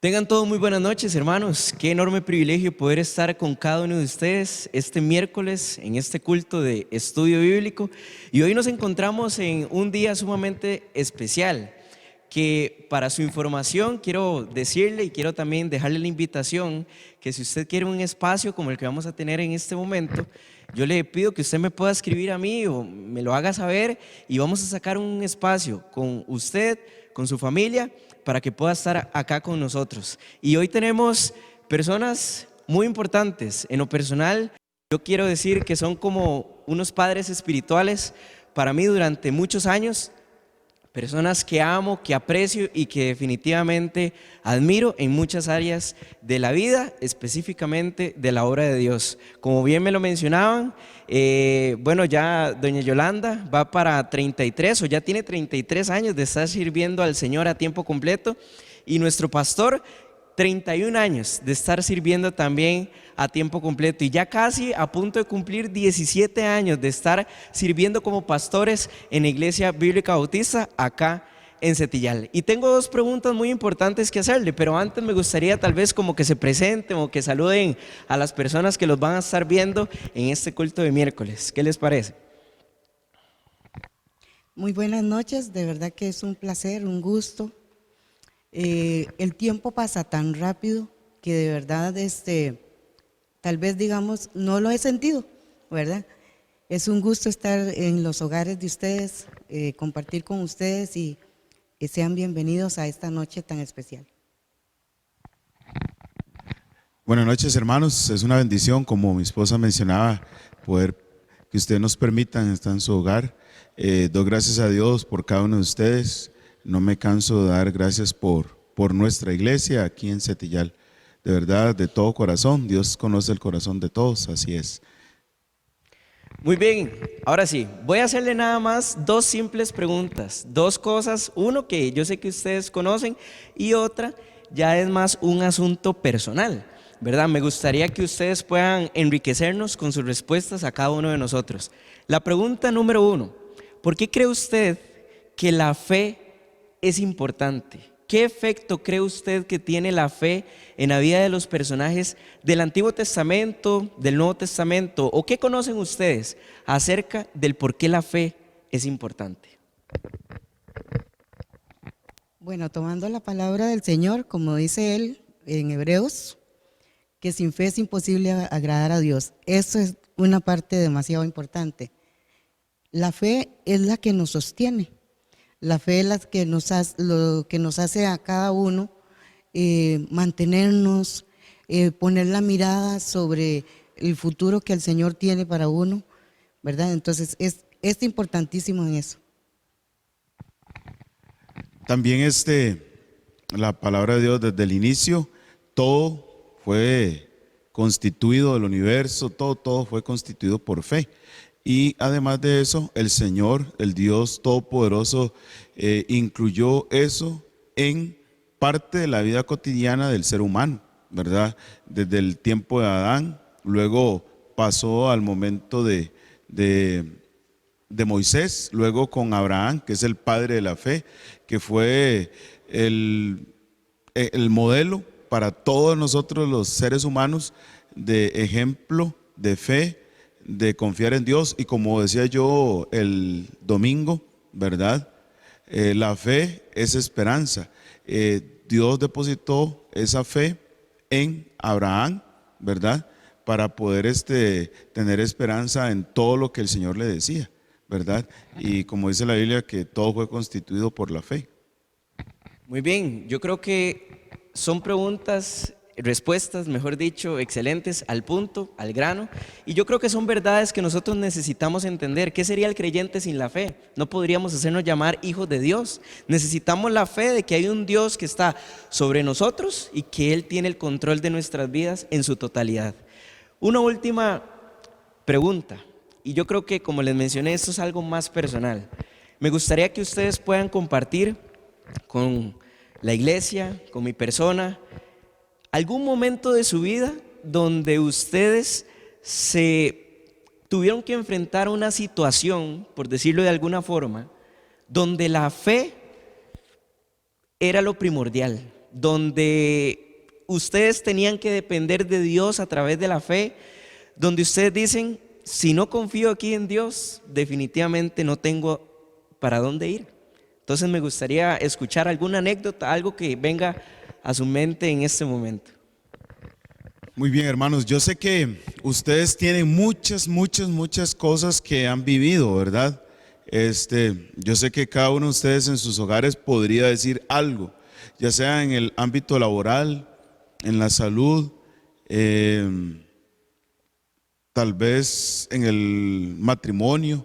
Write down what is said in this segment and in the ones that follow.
Tengan todos muy buenas noches, hermanos. Qué enorme privilegio poder estar con cada uno de ustedes este miércoles en este culto de estudio bíblico. Y hoy nos encontramos en un día sumamente especial, que para su información quiero decirle y quiero también dejarle la invitación que si usted quiere un espacio como el que vamos a tener en este momento, yo le pido que usted me pueda escribir a mí o me lo haga saber y vamos a sacar un espacio con usted, con su familia, para que pueda estar acá con nosotros. Y hoy tenemos personas muy importantes. En lo personal, yo quiero decir que son como unos padres espirituales para mí durante muchos años, personas que amo, que aprecio y que definitivamente admiro en muchas áreas de la vida, específicamente de la obra de Dios. Como bien me lo mencionaban, ya doña Yolanda va para 33 o ya tiene 33 años de estar sirviendo al Señor a tiempo completo, y nuestro pastor 31 años de estar sirviendo también a tiempo completo, y ya casi a punto de cumplir 17 años de estar sirviendo como pastores en la Iglesia Bíblica Bautista acá en Setillal. Y tengo dos preguntas muy importantes que hacerle, pero antes me gustaría tal vez como que se presenten o que saluden a las personas que los van a estar viendo en este culto de miércoles. ¿Qué les parece? Muy buenas noches, de verdad que es un placer, un gusto. El tiempo pasa tan rápido que de verdad tal vez digamos no lo he sentido, ¿verdad? Es un gusto estar en los hogares de ustedes, compartir con ustedes y que sean bienvenidos a esta noche tan especial. Buenas noches, hermanos. Es una bendición, como mi esposa mencionaba, poder que ustedes nos permitan estar en su hogar. Doy gracias a Dios por cada uno de ustedes. No me canso de dar gracias por nuestra iglesia aquí en Setillal. De verdad, de todo corazón. Dios conoce el corazón de todos, así es. Muy bien, ahora sí, voy a hacerle nada más dos simples preguntas, dos cosas, uno que yo sé que ustedes conocen y otra ya es más un asunto personal, ¿verdad? Me gustaría que ustedes puedan enriquecernos con sus respuestas a cada uno de nosotros. La pregunta número uno: ¿por qué cree usted que la fe es importante? ¿Qué efecto cree usted que tiene la fe en la vida de los personajes del Antiguo Testamento, del Nuevo Testamento? ¿O qué conocen ustedes acerca del por qué la fe es importante? Bueno, tomando la palabra del Señor, como dice él en Hebreos, que sin fe es imposible agradar a Dios. Eso es una parte demasiado importante. La fe es la que nos sostiene. La fe es lo que nos hace a cada uno mantenernos, poner la mirada sobre el futuro que el Señor tiene para uno, ¿verdad? Entonces es importantísimo en eso. También la palabra de Dios desde el inicio, todo fue constituido, el universo, todo fue constituido por fe. Y además de eso, el Señor, el Dios Todopoderoso, incluyó eso en parte de la vida cotidiana del ser humano, ¿verdad? Desde el tiempo de Adán, luego pasó al momento de Moisés, luego con Abraham, que es el padre de la fe, que fue el modelo para todos nosotros los seres humanos de ejemplo de fe, de confiar en Dios. Y como decía yo el domingo, ¿verdad? La fe es esperanza. Dios depositó esa fe en Abraham, ¿verdad? Para poder tener esperanza en todo lo que el Señor le decía, ¿verdad? Y como dice la Biblia, que todo fue constituido por la fe. Muy bien, yo creo que son respuestas, mejor dicho, excelentes, al punto, al grano, y yo creo que son verdades que nosotros necesitamos entender. ¿Qué sería el creyente sin la fe? No podríamos hacernos llamar hijos de Dios. Necesitamos la fe de que hay un Dios que está sobre nosotros y que Él tiene el control de nuestras vidas en su totalidad. Una última pregunta, y yo creo que, como les mencioné, esto es algo más personal. Me gustaría que ustedes puedan compartir con la iglesia, con mi persona, algún momento de su vida donde ustedes se tuvieron que enfrentar una situación, por decirlo de alguna forma, donde la fe era lo primordial, donde ustedes tenían que depender de Dios a través de la fe, donde ustedes dicen, si no confío aquí en Dios, definitivamente no tengo para dónde ir? Entonces me gustaría escuchar alguna anécdota, algo que venga a su mente en este momento. Muy bien, hermanos, yo sé que ustedes tienen muchas cosas que han vivido, ¿verdad? Yo sé que cada uno de ustedes en sus hogares podría decir algo, ya sea en el ámbito laboral, en la salud, tal vez en el matrimonio,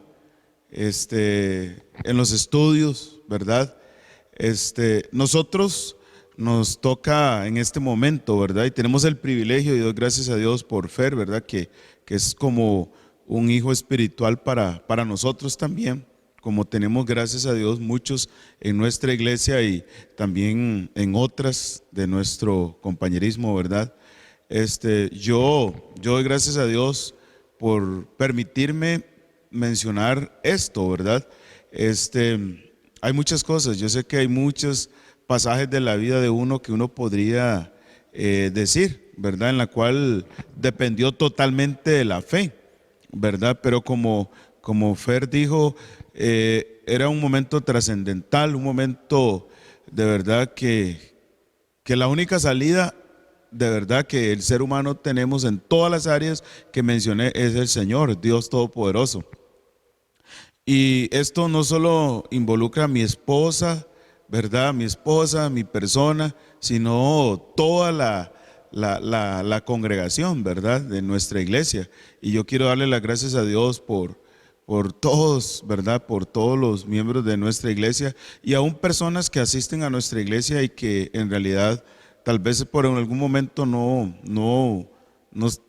en los estudios, ¿verdad? Nosotros nos toca en este momento, ¿verdad? Y tenemos el privilegio, y doy gracias a Dios por Fer, ¿verdad? Que es como un hijo espiritual para nosotros también, como tenemos, gracias a Dios, muchos en nuestra iglesia y también en otras de nuestro compañerismo, ¿verdad? Yo doy gracias a Dios por permitirme mencionar esto, ¿verdad? Hay muchas cosas, yo sé que hay muchos pasajes de la vida de uno que uno podría decir, ¿verdad? En la cual dependió totalmente de la fe, ¿verdad? Pero como Fer dijo, era un momento trascendental, un momento de verdad que la única salida de verdad que el ser humano tenemos en todas las áreas que mencioné es el Señor, Dios Todopoderoso. Y esto no solo involucra a mi esposa, ¿verdad? Mi esposa, mi persona, sino toda la congregación, ¿verdad? De nuestra iglesia. Y yo quiero darle las gracias a Dios por todos, ¿verdad? Por todos los miembros de nuestra iglesia y aún personas que asisten a nuestra iglesia y que en realidad tal vez por algún momento no nos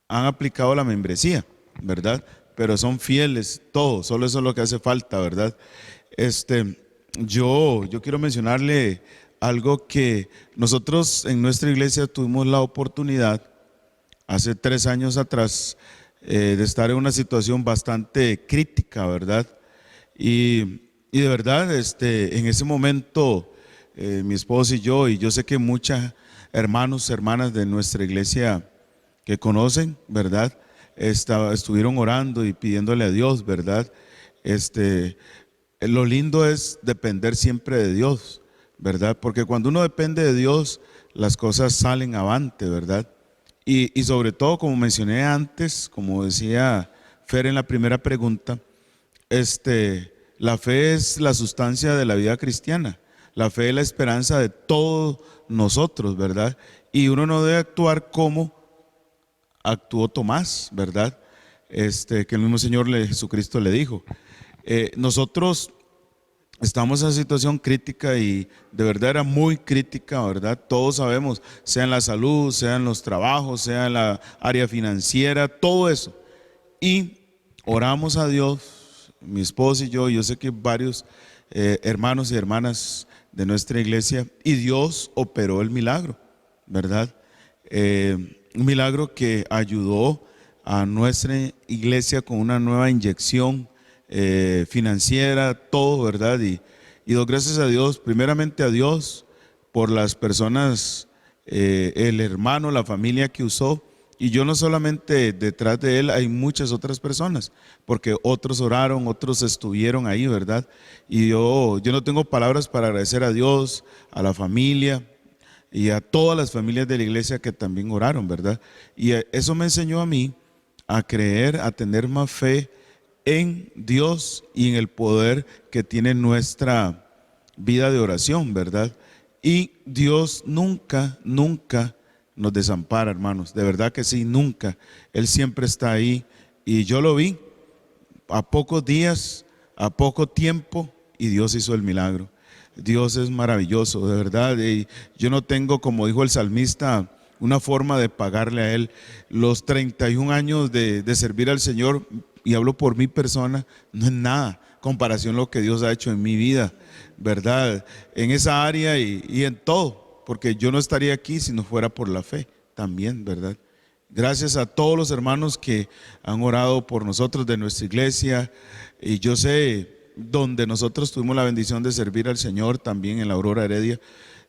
han aplicado la membresía, ¿verdad? Pero son fieles, todos, solo eso es lo que hace falta, ¿verdad? Yo quiero mencionarle algo que nosotros en nuestra iglesia tuvimos la oportunidad hace 3 años atrás de estar en una situación bastante crítica, ¿verdad? Y de verdad, en ese momento mi esposo y yo sé que muchas hermanas de nuestra iglesia que conocen, ¿verdad? Estuvieron orando y pidiéndole a Dios, ¿verdad? Lo lindo es depender siempre de Dios, ¿verdad? Porque cuando uno depende de Dios, las cosas salen avante, ¿verdad? Y sobre todo, como mencioné antes, como decía Fer en la primera pregunta, la fe es la sustancia de la vida cristiana. La fe es la esperanza de todos nosotros, ¿verdad? Y uno no debe actuar como actuó Tomás, ¿verdad? Que el mismo Señor Jesucristo le dijo. Nosotros estamos en una situación crítica y de verdad era muy crítica, ¿verdad? Todos sabemos, sea en la salud, sea en los trabajos, sea en la área financiera, todo eso. Y oramos a Dios, mi esposo y yo sé que varios hermanos y hermanas de nuestra iglesia, y Dios operó el milagro, ¿verdad? Un milagro que ayudó a nuestra iglesia con una nueva inyección financiera, todo, ¿verdad? Y doy gracias a Dios, primeramente a Dios por las personas, el hermano, la familia que usó. Y yo no solamente detrás de él, hay muchas otras personas, porque otros oraron, otros estuvieron ahí, ¿verdad? Y yo no tengo palabras para agradecer a Dios, a la familia y a todas las familias de la iglesia que también oraron, ¿verdad? Y eso me enseñó a mí a creer, a tener más fe en Dios y en el poder que tiene nuestra vida de oración, ¿verdad? Y Dios nunca nos desampara, hermanos, de verdad que sí, nunca. Él siempre está ahí y yo lo vi a pocos días, a poco tiempo, y Dios hizo el milagro. Dios es maravilloso, de verdad, y yo no tengo, como dijo el salmista, una forma de pagarle a Él. Los 31 años de servir al Señor, y hablo por mi persona, no es nada comparación a lo que Dios ha hecho en mi vida, ¿verdad? En esa área y en todo, porque yo no estaría aquí si no fuera por la fe también, ¿verdad? Gracias a todos los hermanos que han orado por nosotros de nuestra iglesia, y yo sé donde nosotros tuvimos la bendición de servir al Señor también en la Aurora Heredia.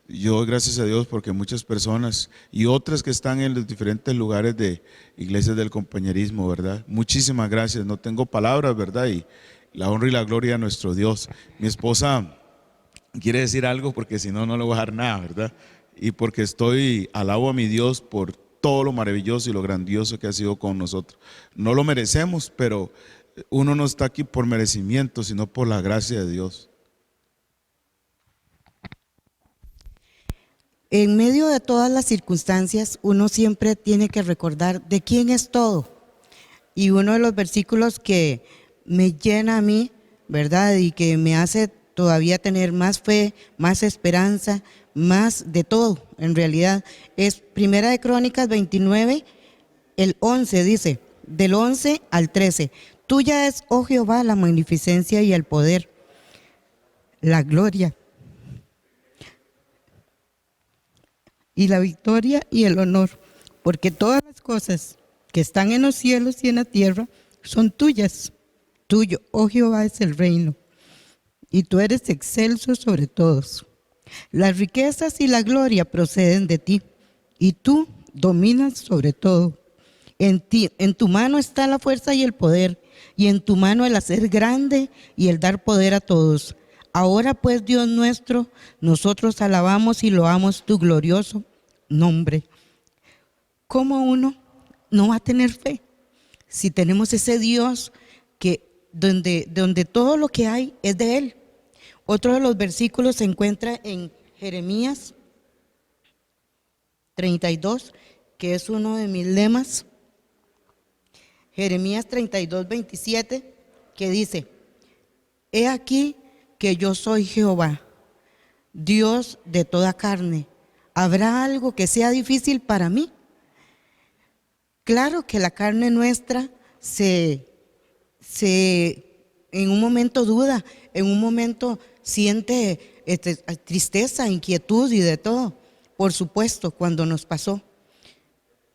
Yo doy gracias a Dios porque muchas personas y otras que están en los diferentes lugares de iglesias del compañerismo, ¿verdad? Muchísimas gracias, no tengo palabras, ¿verdad? Y la honra y la gloria a nuestro Dios. Mi esposa quiere decir algo porque si no, no le voy a dejar nada, ¿verdad? Y porque alabo a mi Dios por todo lo maravilloso y lo grandioso que ha sido con nosotros. No lo merecemos, pero uno no está aquí por merecimiento, sino por la gracia de Dios. En medio de todas las circunstancias, uno siempre tiene que recordar de quién es todo. Y uno de los versículos que me llena a mí, ¿verdad? Y que me hace todavía tener más fe, más esperanza, más de todo, en realidad, es Primera de Crónicas 29, el 11, dice, del 11 al 13. Tuya es, oh Jehová, la magnificencia y el poder, la gloria y la victoria y el honor, porque todas las cosas que están en los cielos y en la tierra son tuyas. Tuyo, oh Jehová, es el reino, y tú eres excelso sobre todos. Las riquezas y la gloria proceden de ti, y tú dominas sobre todo. En tu mano está la fuerza y el poder, y en tu mano el hacer grande y el dar poder a todos. Ahora pues, Dios nuestro, nosotros alabamos y loamos tu glorioso nombre. ¿Cómo uno no va a tener fe si tenemos ese Dios que donde todo lo que hay es de Él? Otro de los versículos se encuentra en Jeremías 32, que es uno de mis lemas. Jeremías 32, 27, que dice: He aquí que yo soy Jehová, Dios de toda carne. ¿Habrá algo que sea difícil para mí? Claro que la carne nuestra en un momento duda, en un momento siente tristeza, inquietud y de todo. Por supuesto, cuando nos pasó.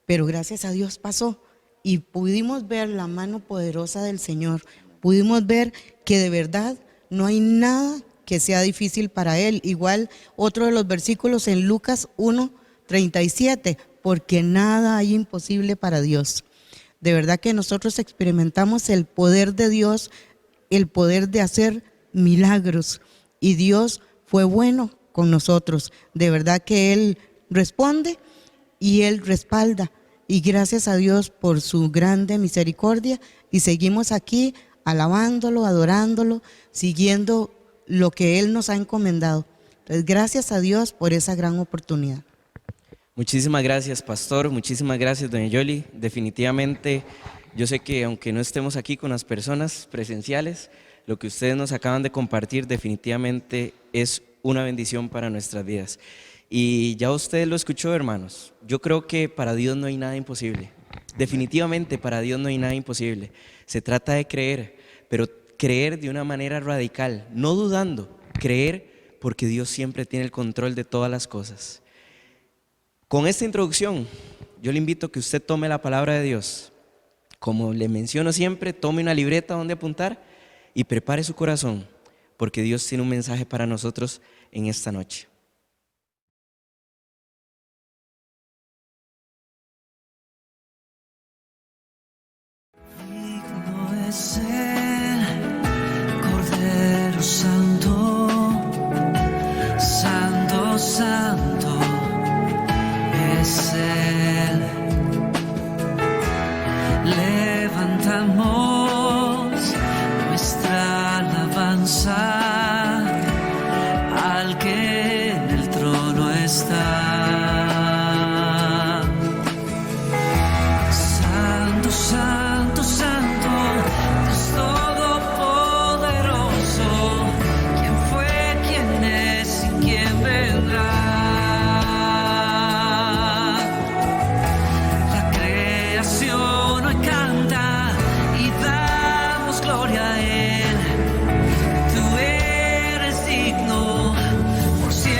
Pero gracias a Dios pasó y pudimos ver la mano poderosa del Señor. Pudimos ver que de verdad no hay nada que sea difícil para Él. Igual otro de los versículos en Lucas 1:37, porque nada hay imposible para Dios. De verdad que nosotros experimentamos el poder de Dios, el poder de hacer milagros. Y Dios fue bueno con nosotros. De verdad que Él responde y Él respalda. Y gracias a Dios por su grande misericordia. Y seguimos aquí alabándolo, adorándolo, siguiendo lo que Él nos ha encomendado. Entonces, gracias a Dios por esa gran oportunidad. Muchísimas gracias, pastor. Muchísimas gracias, doña Yoli. Definitivamente, yo sé que aunque no estemos aquí con las personas presenciales, lo que ustedes nos acaban de compartir definitivamente es una bendición para nuestras vidas. Y ya usted lo escuchó, hermanos. Yo creo que para Dios no hay nada imposible. Definitivamente para Dios no hay nada imposible. Se trata de creer, pero creer de una manera radical, no dudando, creer porque Dios siempre tiene el control de todas las cosas. Con esta introducción, yo le invito a que usted tome la palabra de Dios. Como le menciono siempre, tome una libreta donde apuntar y prepare su corazón, porque Dios tiene un mensaje para nosotros en esta noche. Digno es el Cordero Santo, Santo, Santo es Él. Levantamos nuestra alabanza al que en el trono está. Santo, Santo, Santo, Dios Todopoderoso, ¿quién fue, quién es y quién vendrá? La creación hoy canta y damos gloria a Él. Tú eres digno por siempre.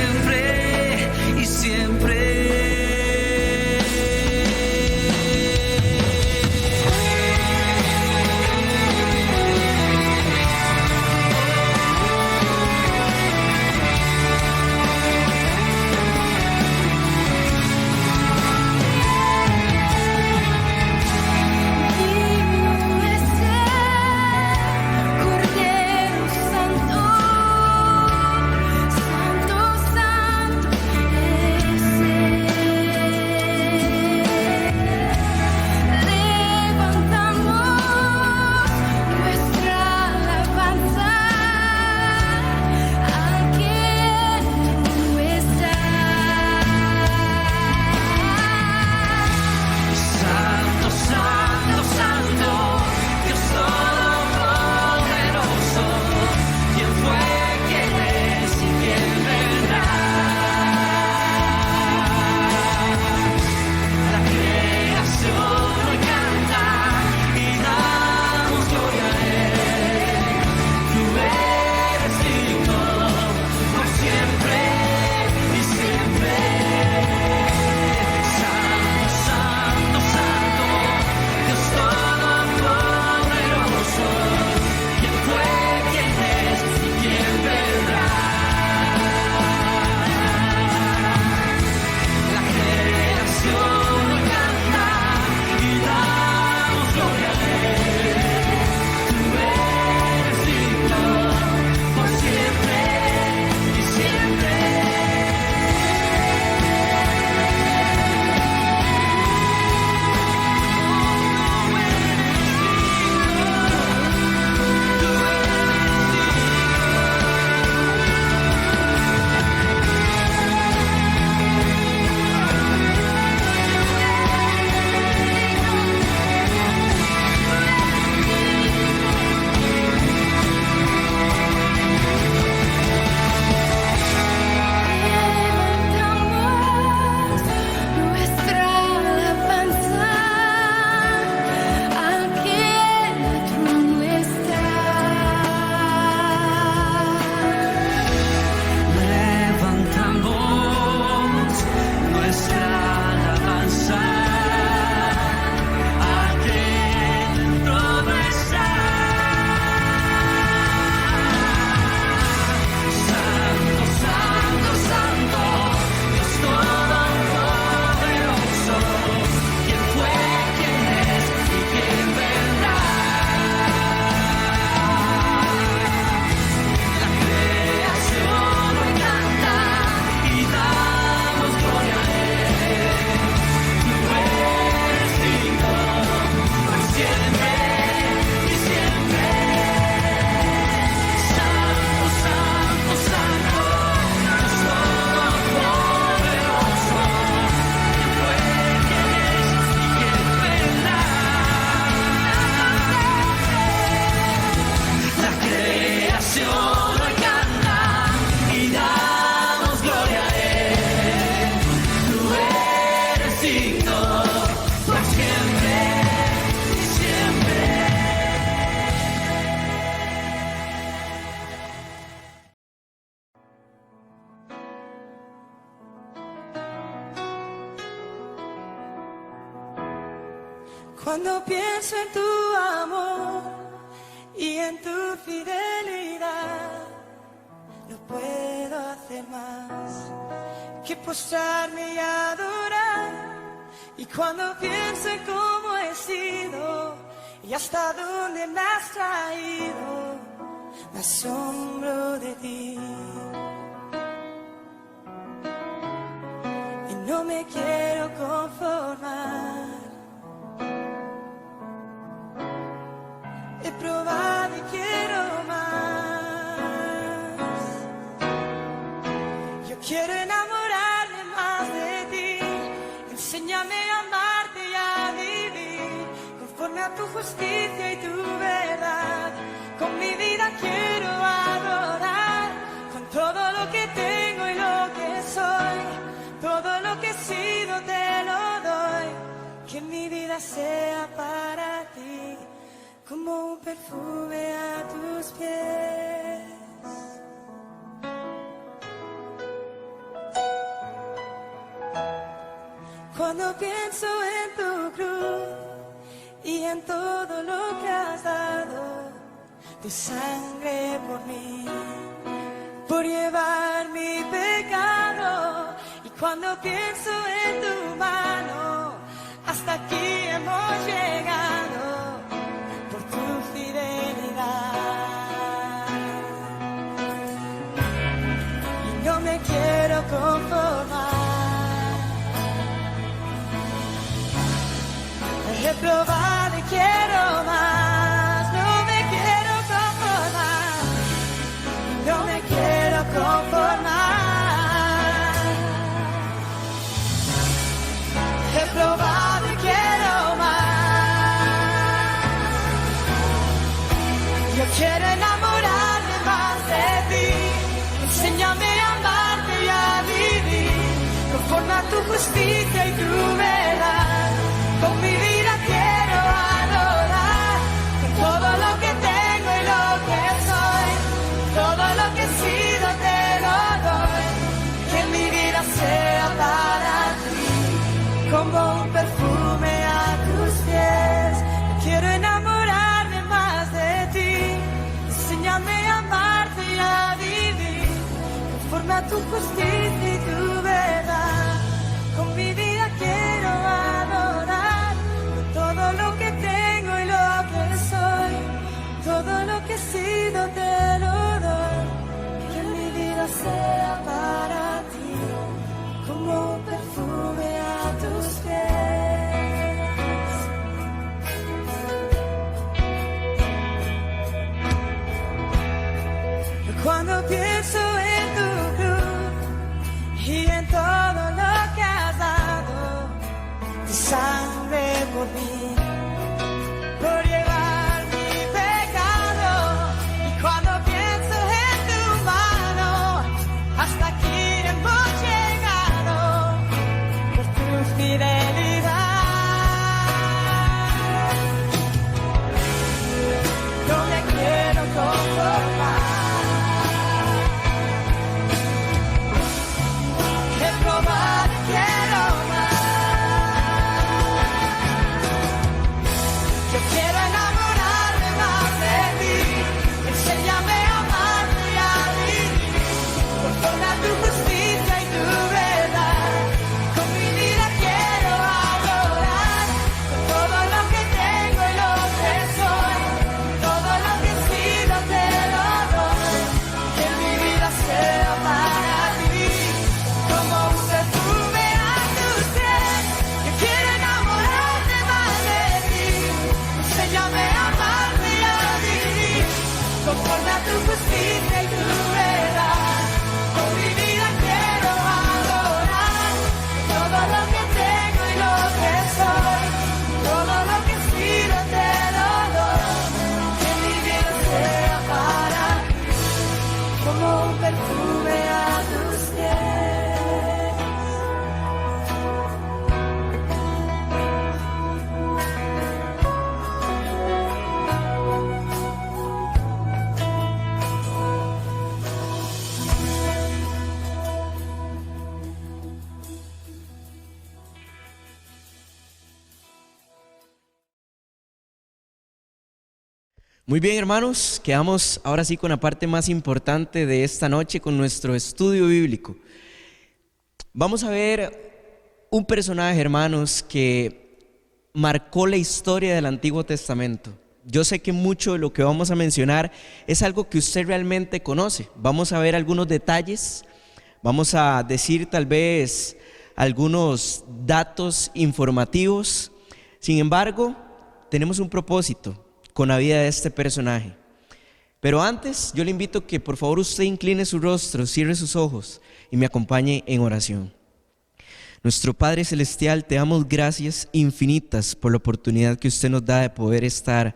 Cuando pienso en tu amor y en tu fidelidad, no puedo hacer más que postrarme y adorar. Y cuando pienso en cómo he sido y hasta dónde me has traído, me asombro de ti. Y no me quiero conformar. He probado y quiero más. Yo quiero enamorarme más de ti. Enséñame a amarte y a vivir conforme a tu justicia y tu verdad. Con mi vida quiero adorar, con todo lo que tengo y lo que soy. Todo lo que he sido te lo doy. Que mi vida sea para ti como un perfume a tus pies. Cuando pienso en tu cruz y en todo lo que has dado, tu sangre por mí, por llevar mi pecado. Y cuando pienso en tu mano, hasta aquí hemos llegado por tu fidelidad. Y no me quiero conformar. He probado y quiero más. No me quiero conformar. No me quiero conformar. He probado y quiero más. Yo quiero enamorarme más de ti. Enséñame a amarte y a vivir conforme a tu justicia y tu verdad. Con mi vida quiero adorar, con todo lo que tengo y lo que soy. Todo lo que he sido te lo doy. Que mi vida sea para ti como un perfume a tus pies. Quiero enamorarme más de ti. Enséñame a amarte y a vivir conforme a tu justicia y tu verdad. Con mi vida quiero adorar, con todo lo que tengo y lo que soy. Todo lo que he sido te lo doy. Que mi vida sea para ti como un perfume a tus pies. Cuando pienso en tu cruz y en todo lo que has dado, tu sangre por mí, por llevar mi pecado. Y cuando pienso en tu mano, hasta aquí hemos llegado por tu fidelidad. No me quiero conformar. He probado y quiero más. Muy bien, hermanos, quedamos ahora sí con la parte más importante de esta noche, con nuestro estudio bíblico. Vamos a ver un personaje, hermanos, que marcó la historia del Antiguo Testamento. Yo sé que mucho de lo que vamos a mencionar es algo que usted realmente conoce. Vamos a ver algunos detalles, vamos a decir tal vez algunos datos informativos. Sin embargo, tenemos un propósito con la vida de este personaje. Pero antes, yo le invito a que por favor usted incline su rostro, cierre sus ojos y me acompañe en oración. Nuestro Padre Celestial, te damos gracias infinitas por la oportunidad que usted nos da de poder estar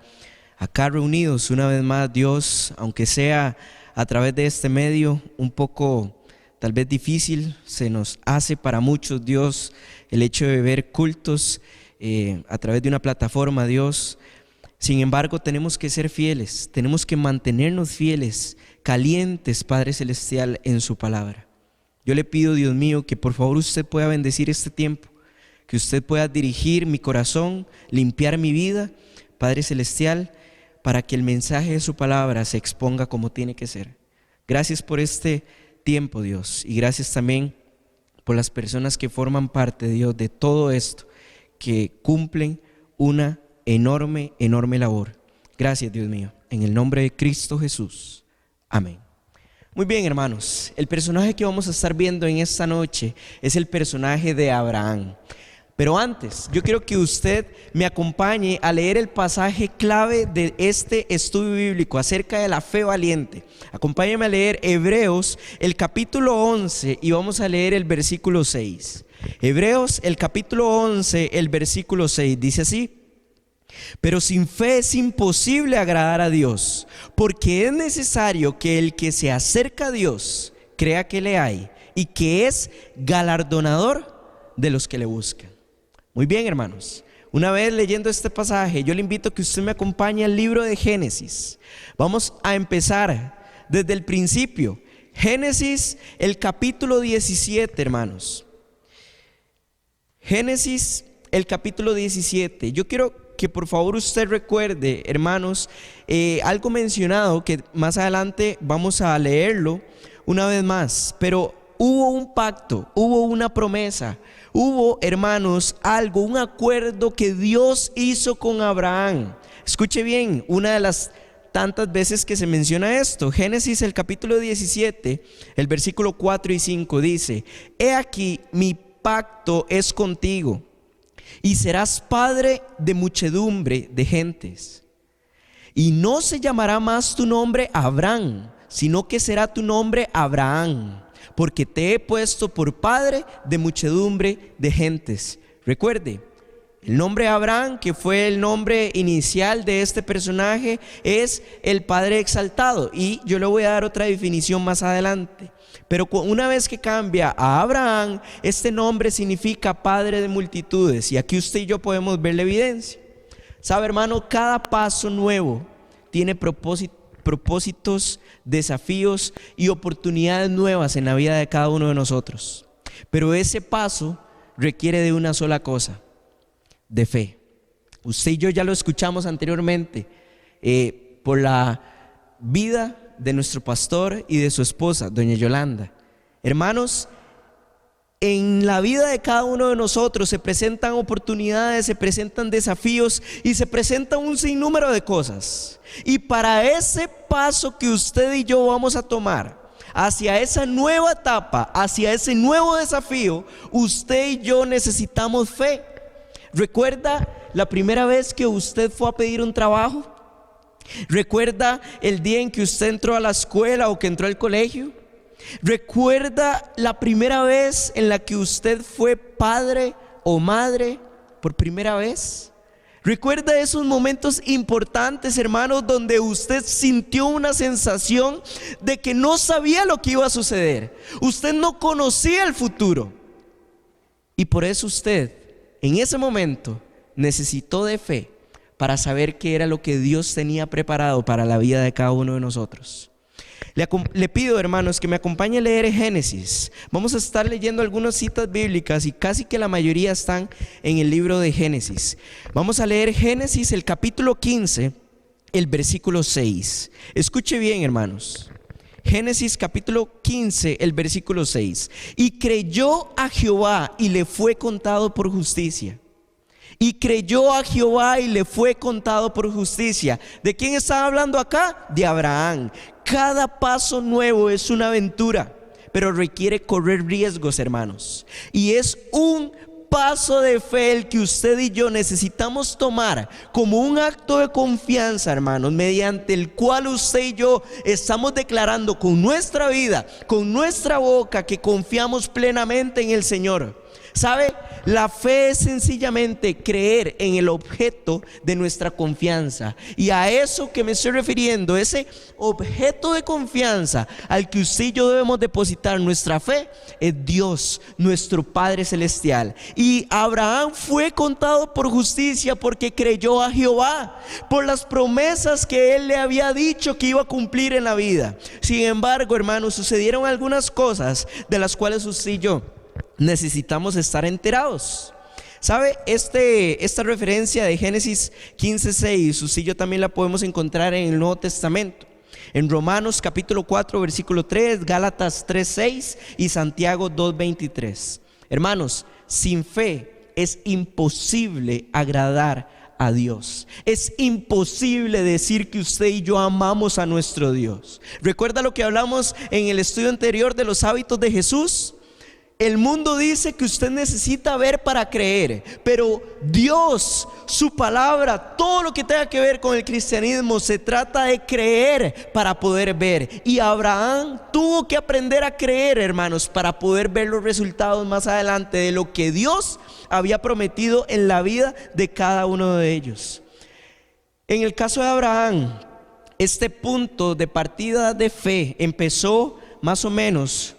acá reunidos una vez más, Dios, aunque sea a través de este medio un poco tal vez difícil, se nos hace para muchos, Dios, el hecho de ver cultos a través de una plataforma, Dios. Sin embargo, tenemos que ser fieles, tenemos que mantenernos fieles, calientes, Padre Celestial, en su palabra. Yo le pido, Dios mío, que por favor usted pueda bendecir este tiempo, que usted pueda dirigir mi corazón, limpiar mi vida, Padre Celestial, para que el mensaje de su palabra se exponga como tiene que ser. Gracias por este tiempo, Dios, y gracias también por las personas que forman parte, Dios, de todo esto, que cumplen una enorme labor. Gracias, Dios mío, en el nombre de Cristo Jesús. Amén. Muy bien, hermanos, el personaje que vamos a estar viendo en esta noche es el personaje de Abraham. Pero antes, yo quiero que usted me acompañe a leer el pasaje clave de este estudio bíblico acerca de la fe valiente. Acompáñeme a leer Hebreos, el capítulo 11, y vamos a leer el versículo 6. Hebreos, el capítulo 11, el versículo 6, dice así: pero sin fe es imposible agradar a Dios, porque es necesario que el que se acerca a Dios crea que le hay y que es galardonador de los que le buscan. Muy bien, hermanos, una vez leyendo este pasaje, yo le invito a que usted me acompañe al libro de Génesis. Vamos a empezar desde el principio. Génesis, el capítulo 17, hermanos. Génesis, el capítulo 17. Yo quiero que por favor usted recuerde, hermanos, algo mencionado que más adelante vamos a leerlo una vez más. Pero hubo un pacto, hubo una promesa, hubo, hermanos, algo, un acuerdo que Dios hizo con Abraham. Escuche bien, una de las tantas veces que se menciona esto. Génesis, el capítulo 17, el versículo 4 y 5 dice: he aquí mi pacto es contigo, y serás padre de muchedumbre de gentes. Y no se llamará más tu nombre Abraham, sino que será tu nombre Abraham, porque te he puesto por padre de muchedumbre de gentes. Recuerde, el nombre Abraham, que fue el nombre inicial de este personaje, es el padre exaltado. Y yo le voy a dar otra definición más adelante. Pero una vez que cambia a Abraham, este nombre significa padre de multitudes. Y aquí usted y yo podemos ver la evidencia. Sabe, hermano, cada paso nuevo tiene propósitos, desafíos y oportunidades nuevas en la vida de cada uno de nosotros. Pero ese paso requiere de una sola cosa: de fe. Usted y yo ya lo escuchamos anteriormente por la vida de nuestro pastor y de su esposa, doña Yolanda. Hermanos, en la vida de cada uno de nosotros se presentan oportunidades, se presentan desafíos y se presenta un sinnúmero de cosas. Y para ese paso que usted y yo vamos a tomar hacia esa nueva etapa, hacia ese nuevo desafío, usted y yo necesitamos fe. ¿Recuerda la primera vez que usted fue a pedir un trabajo? ¿Recuerda el día en que usted entró a la escuela o que entró al colegio? ¿Recuerda la primera vez en la que usted fue padre o madre por primera vez? ¿Recuerda esos momentos importantes, hermanos, donde usted sintió una sensación de que no sabía lo que iba a suceder? Usted no conocía el futuro. Y por eso usted, en ese momento, necesitó de fe para saber qué era lo que Dios tenía preparado para la vida de cada uno de nosotros. Le pido, hermanos, que me acompañe a leer Génesis. Vamos a estar leyendo algunas citas bíblicas y casi que la mayoría están en el libro de Génesis. Vamos a leer Génesis, el capítulo 15, el versículo 6. Escuche bien, hermanos. Génesis capítulo 15, el versículo 6. Y creyó a Jehová y le fue contado por justicia. Y creyó a Jehová y le fue contado por justicia. ¿De quién está hablando acá? De Abraham. Cada paso nuevo es una aventura, pero requiere correr riesgos, hermanos. Y es un paso de fe el que usted y yo necesitamos tomar como un acto de confianza, hermanos, mediante el cual usted y yo estamos declarando con nuestra vida, con nuestra boca, que confiamos plenamente en el Señor. ¿Sabe? La fe es sencillamente creer en el objeto de nuestra confianza. Y a eso que me estoy refiriendo, ese objeto de confianza al que usted y yo debemos depositar nuestra fe, es Dios, nuestro Padre Celestial. Y Abraham fue contado por justicia porque creyó a Jehová, por las promesas que él le había dicho que iba a cumplir en la vida. Sin embargo, hermanos, sucedieron algunas cosas de las cuales usted y yo necesitamos estar enterados. ¿Sabe? Esta referencia de Génesis 15:6, usted y yo también la podemos encontrar en el Nuevo Testamento. En Romanos capítulo 4, versículo 3, Gálatas 3:6 y Santiago 2:23. Hermanos, sin fe es imposible agradar a Dios. Es imposible decir que usted y yo amamos a nuestro Dios. ¿Recuerda lo que hablamos en el estudio anterior de los hábitos de Jesús? El mundo dice que usted necesita ver para creer, pero Dios, su palabra, todo lo que tenga que ver con el cristianismo, se trata de creer para poder ver. Y Abraham tuvo que aprender a creer, hermanos, para poder ver los resultados más adelante de lo que Dios había prometido en la vida de cada uno de ellos. En el caso de Abraham, este punto de partida de fe empezó más o menos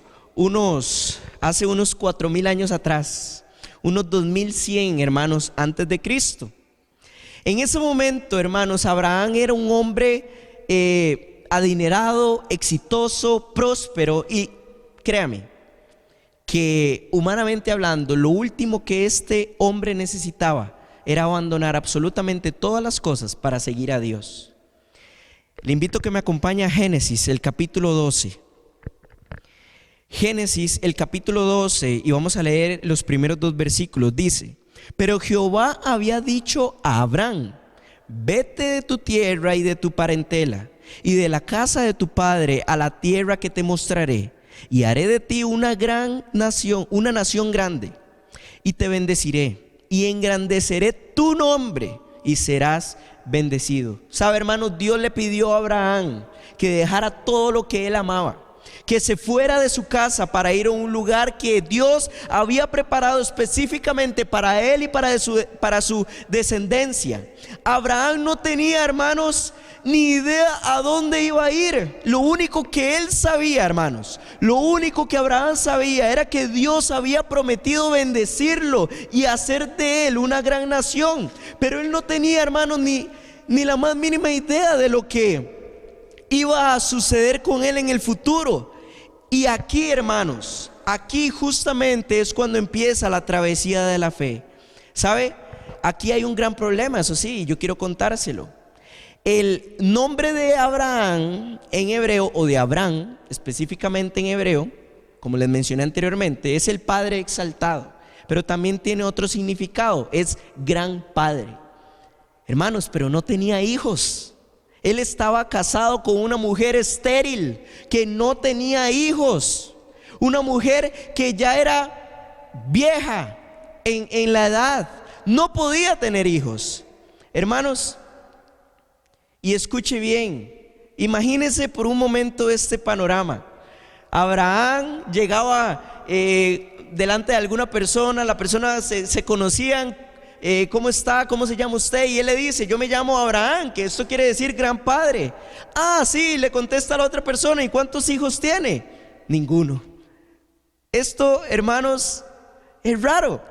hace unos 4,000 años atrás, unos 2100, hermanos, antes de Cristo. En ese momento, hermanos, Abraham era un hombre adinerado, exitoso, próspero, y créame que humanamente hablando, lo último que este hombre necesitaba era abandonar absolutamente todas las cosas para seguir a Dios. Le invito a que me acompañe a Génesis, el capítulo 12. Génesis, el capítulo 12, y vamos a leer los primeros 2 versículos. Dice: pero Jehová había dicho a Abraham: vete de tu tierra y de tu parentela y de la casa de tu padre a la tierra que te mostraré, y haré de ti una gran nación, una nación grande, y te bendeciré y engrandeceré tu nombre y serás bendecido. ¿Sabe, hermanos? Dios le pidió a Abraham que dejara todo lo que él amaba, que se fuera de su casa para ir a un lugar que Dios había preparado específicamente para él y para su descendencia. Abraham no tenía, hermanos, ni idea a dónde iba a ir. Lo único que él sabía, hermanos, lo único que Abraham sabía era que Dios había prometido bendecirlo y hacer de él una gran nación. Pero él no tenía, hermanos, ni la más mínima idea de lo que iba a suceder con él en el futuro. Y aquí, hermanos, aquí justamente es cuando empieza la travesía de la fe. ¿Sabe? Aquí hay un gran problema, eso sí, yo quiero contárselo. El nombre de Abraham en hebreo, o de Abraham específicamente en hebreo, como les mencioné anteriormente, es el Padre exaltado, pero también tiene otro significado, es gran padre. Hermanos, pero no tenía hijos. Él estaba casado con una mujer estéril que no tenía hijos, una mujer que ya era vieja en la edad, no podía tener hijos. Hermanos, y escuche bien, imagínense por un momento este panorama. Abraham llegaba delante de alguna persona, la persona se conocían. ¿Cómo está? ¿Cómo se llama usted? Y él le dice: yo me llamo Abraham, que esto quiere decir gran padre. Ah, sí, le contesta a la otra persona: ¿y cuántos hijos tiene? Ninguno. Esto, hermanos, es raro.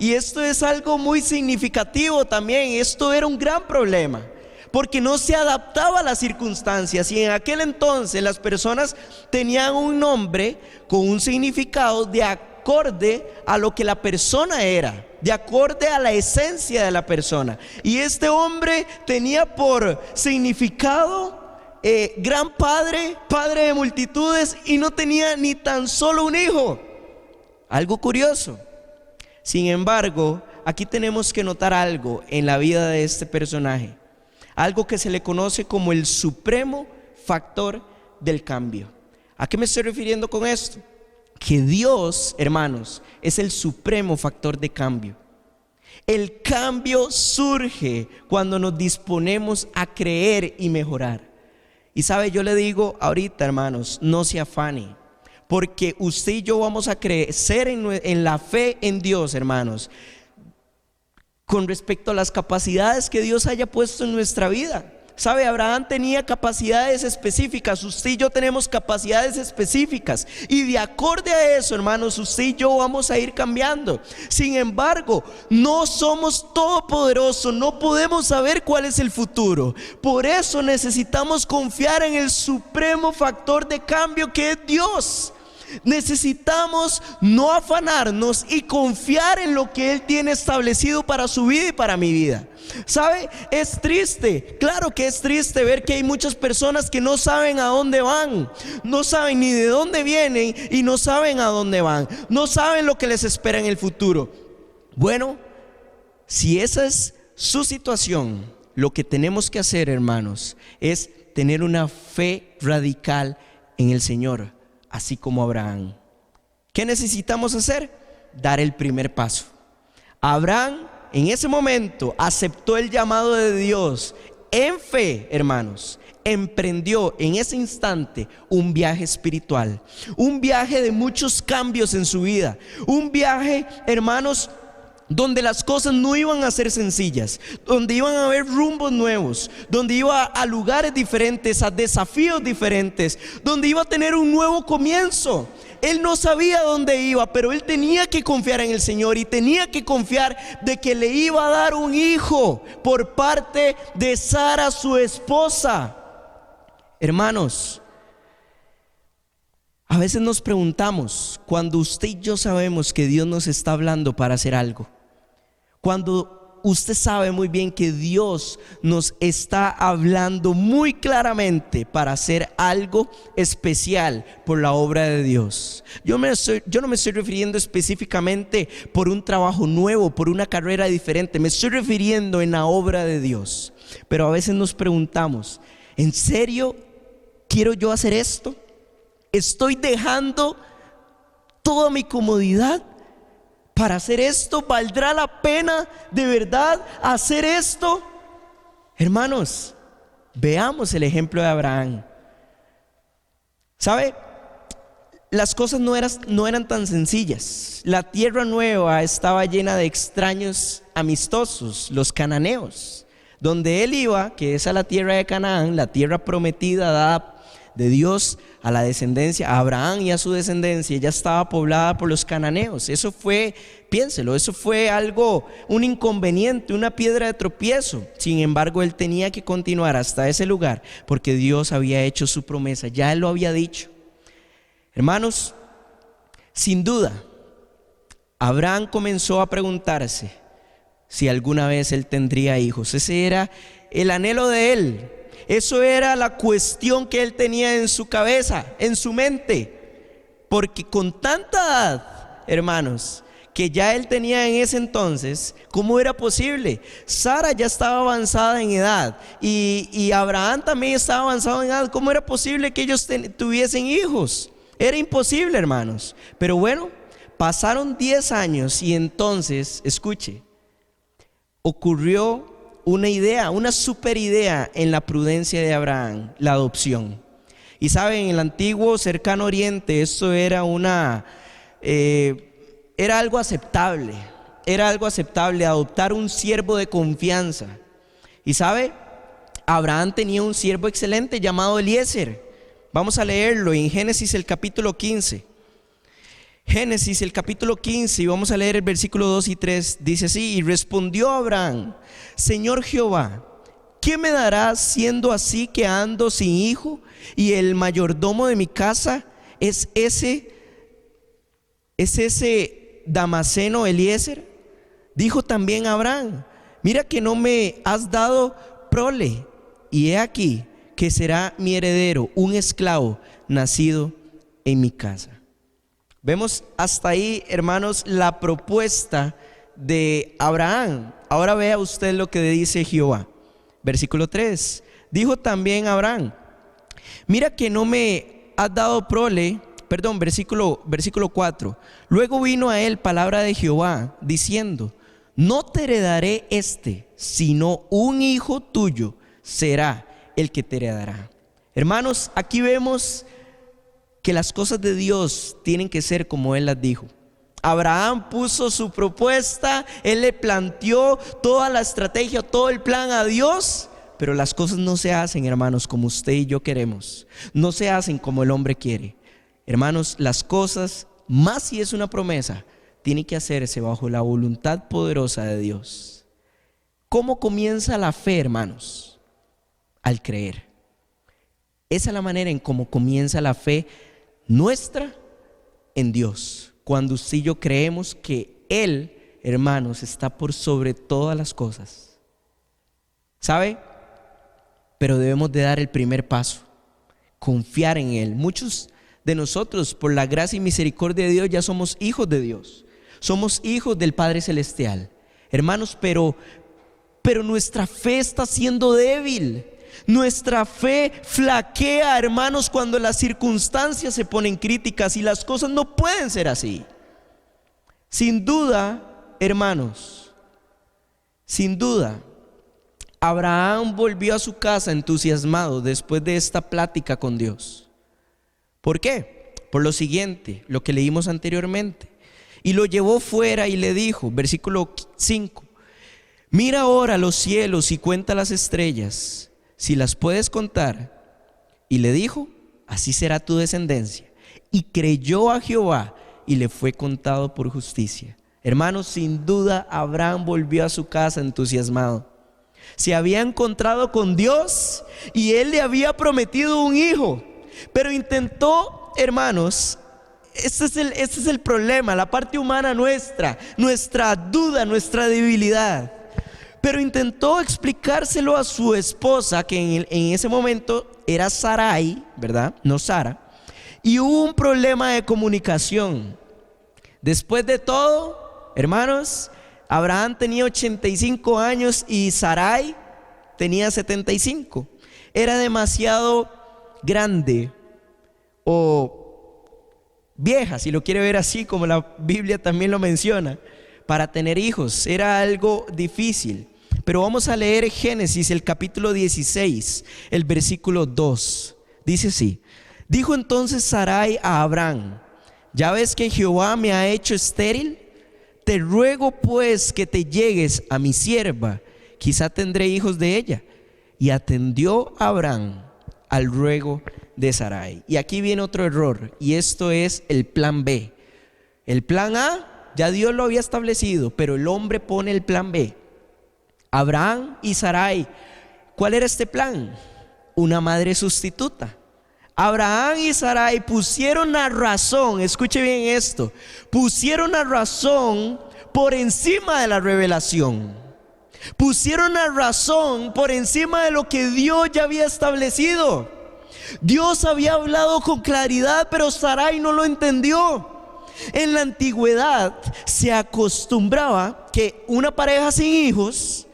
Y esto es algo muy significativo también. Esto era un gran problema, porque no se adaptaba a las circunstancias. Y en aquel entonces las personas tenían un nombre con un significado de acorde a lo que la persona era, de acorde a la esencia de la persona. Y este hombre tenía por significado gran padre, padre de multitudes, y no tenía ni tan solo un hijo. Algo curioso. Sin embargo, aquí tenemos que notar algo en la vida de este personaje, algo que se le conoce como el supremo factor del cambio. ¿A qué me estoy refiriendo con esto? Que Dios, hermanos, es el supremo factor de cambio. El cambio surge cuando nos disponemos a creer y mejorar. Y sabe, yo le digo ahorita, hermanos, no se afane, porque usted y yo vamos a crecer en la fe en Dios, hermanos, con respecto a las capacidades que Dios haya puesto en nuestra vida. Sabe, Abraham tenía capacidades específicas, usted y yo tenemos capacidades específicas, y de acorde a eso, hermanos, usted y yo vamos a ir cambiando. Sin embargo, no somos todopoderosos, no podemos saber cuál es el futuro. Por eso necesitamos confiar en el supremo factor de cambio que es Dios. Necesitamos no afanarnos y confiar en lo que Él tiene establecido para su vida y para mi vida. ¿Sabe? Es triste, claro que es triste ver que hay muchas personas que no saben a dónde van, no saben ni de dónde vienen y no saben a dónde van, no saben lo que les espera en el futuro. Bueno, si esa es su situación, lo que tenemos que hacer, hermanos, es tener una fe radical en el Señor, así como Abraham. ¿Qué necesitamos hacer? Dar el primer paso. Abraham en ese momento aceptó el llamado de Dios en fe, hermanos. Emprendió en ese instante un viaje espiritual, un viaje de muchos cambios en su vida, un viaje, hermanos, donde las cosas no iban a ser sencillas, donde iban a haber rumbos nuevos, donde iba a lugares diferentes, a desafíos diferentes, donde iba a tener un nuevo comienzo. Él no sabía dónde iba, pero él tenía que confiar en el Señor y tenía que confiar de que le iba a dar un hijo por parte de Sara, su esposa. Hermanos, a veces nos preguntamos, cuando usted y yo sabemos que Dios nos está hablando para hacer algo, cuando usted sabe muy bien que Dios nos está hablando muy claramente para hacer algo especial por la obra de Dios. Yo no me estoy refiriendo específicamente por un trabajo nuevo, por una carrera diferente. Me estoy refiriendo en la obra de Dios. Pero a veces nos preguntamos, ¿en serio quiero yo hacer esto? ¿Estoy dejando toda mi comodidad para hacer esto? ¿Valdrá la pena de verdad hacer esto? Hermanos, veamos el ejemplo de Abraham. ¿Sabe? Las cosas no eran tan sencillas. La tierra nueva estaba llena de extraños amistosos, los cananeos. Donde él iba, que es a la tierra de Canaán, la tierra prometida dada de Dios a la descendencia, a Abraham y a su descendencia, ya estaba poblada por los cananeos. Eso fue, piénselo, eso fue algo, un inconveniente, una piedra de tropiezo. Sin embargo, él tenía que continuar hasta ese lugar porque Dios había hecho su promesa, ya él lo había dicho. Hermanos, sin duda, Abraham comenzó a preguntarse si alguna vez él tendría hijos. Ese era el anhelo de él. Eso era la cuestión que él tenía en su cabeza, en su mente. Porque con tanta edad, hermanos, que ya él tenía en ese entonces, ¿cómo era posible? Sara ya estaba avanzada en edad y Abraham también estaba avanzado en edad. ¿Cómo era posible que ellos tuviesen hijos? Era imposible, hermanos. Pero bueno, pasaron 10 años y entonces, escuche, ocurrió una idea, una super idea en la prudencia de Abraham, la adopción. Y saben, en el antiguo cercano oriente esto era algo aceptable, adoptar un siervo de confianza. Y sabe, Abraham tenía un siervo excelente llamado Eliezer. Vamos a leerlo en Génesis el capítulo 15. Génesis el capítulo 15 y vamos a leer el versículo 2 y 3. Dice así: y respondió Abraham: Señor Jehová, ¿qué me darás siendo así que ando sin hijo y el mayordomo de mi casa es ese ¿Es ese Damaseno Eliezer? Dijo también Abraham: mira que no me has dado prole, y he aquí que será mi heredero un esclavo nacido en mi casa. Vemos hasta ahí, hermanos, la propuesta de Abraham. Ahora vea usted lo que dice Jehová. Versículo 3. Dijo también Abraham: mira que no me has dado prole. Perdón, versículo 4. Luego vino a él palabra de Jehová diciendo: no te heredaré sino un hijo tuyo será el que te heredará. Hermanos, aquí vemos que las cosas de Dios tienen que ser como Él las dijo. Abraham puso su propuesta, él le planteó toda la estrategia, todo el plan a Dios, pero las cosas no se hacen, hermanos, como usted y yo queremos. No se hacen como el hombre quiere. Hermanos, las cosas, más si es una promesa, tienen que hacerse bajo la voluntad poderosa de Dios. ¿Cómo comienza la fe, hermanos? Al creer. Esa es la manera en cómo comienza la fe nuestra en Dios. Cuando usted y yo creemos que Él, hermanos, está por sobre todas las cosas. ¿Sabe? Pero debemos de dar el primer paso, confiar en Él. Muchos de nosotros, por la gracia y misericordia de Dios, ya somos hijos de Dios. Somos hijos del Padre Celestial. Hermanos, pero nuestra fe está siendo débil. Nuestra fe flaquea, hermanos, cuando las circunstancias se ponen críticas, y las cosas no pueden ser así. Sin duda, hermanos, sin duda, Abraham volvió a su casa entusiasmado después de esta plática con Dios. ¿Por qué? Por lo siguiente, lo que leímos anteriormente. Y lo llevó fuera y le dijo, versículo 5: mira ahora los cielos y cuenta las estrellas, si las puedes contar. Y le dijo: así será tu descendencia. Y creyó a Jehová y le fue contado por justicia. Hermanos, sin duda Abraham volvió a su casa entusiasmado. Se había encontrado con Dios y Él le había prometido un hijo, pero intentó, hermanos, este es el problema, la parte humana nuestra duda, nuestra debilidad. Pero intentó explicárselo a su esposa, que en ese momento era Sarai, ¿verdad? No Sara. Y hubo un problema de comunicación. Después de todo, hermanos, Abraham tenía 85 años y Sarai tenía 75. Era demasiado grande o vieja, si lo quiere ver así, como la Biblia también lo menciona, para tener hijos. Era algo difícil. Pero vamos a leer Génesis, el capítulo 16, el versículo 2. Dice así: dijo entonces Sarai a Abraham: ya ves que Jehová me ha hecho estéril, te ruego pues que te llegues a mi sierva, quizá tendré hijos de ella. Y atendió Abraham al ruego de Sarai. Y aquí viene otro error, y esto es el plan B. El plan A ya Dios lo había establecido, pero el hombre pone el plan B. Abraham y Sarai, ¿cuál era este plan? Una madre sustituta. Abraham y Sarai pusieron la razón, escuche bien esto, pusieron la razón por encima de la revelación. Pusieron la razón por encima de lo que Dios ya había establecido. Dios había hablado con claridad, pero Sarai no lo entendió. En la antigüedad se acostumbraba que una pareja sin hijos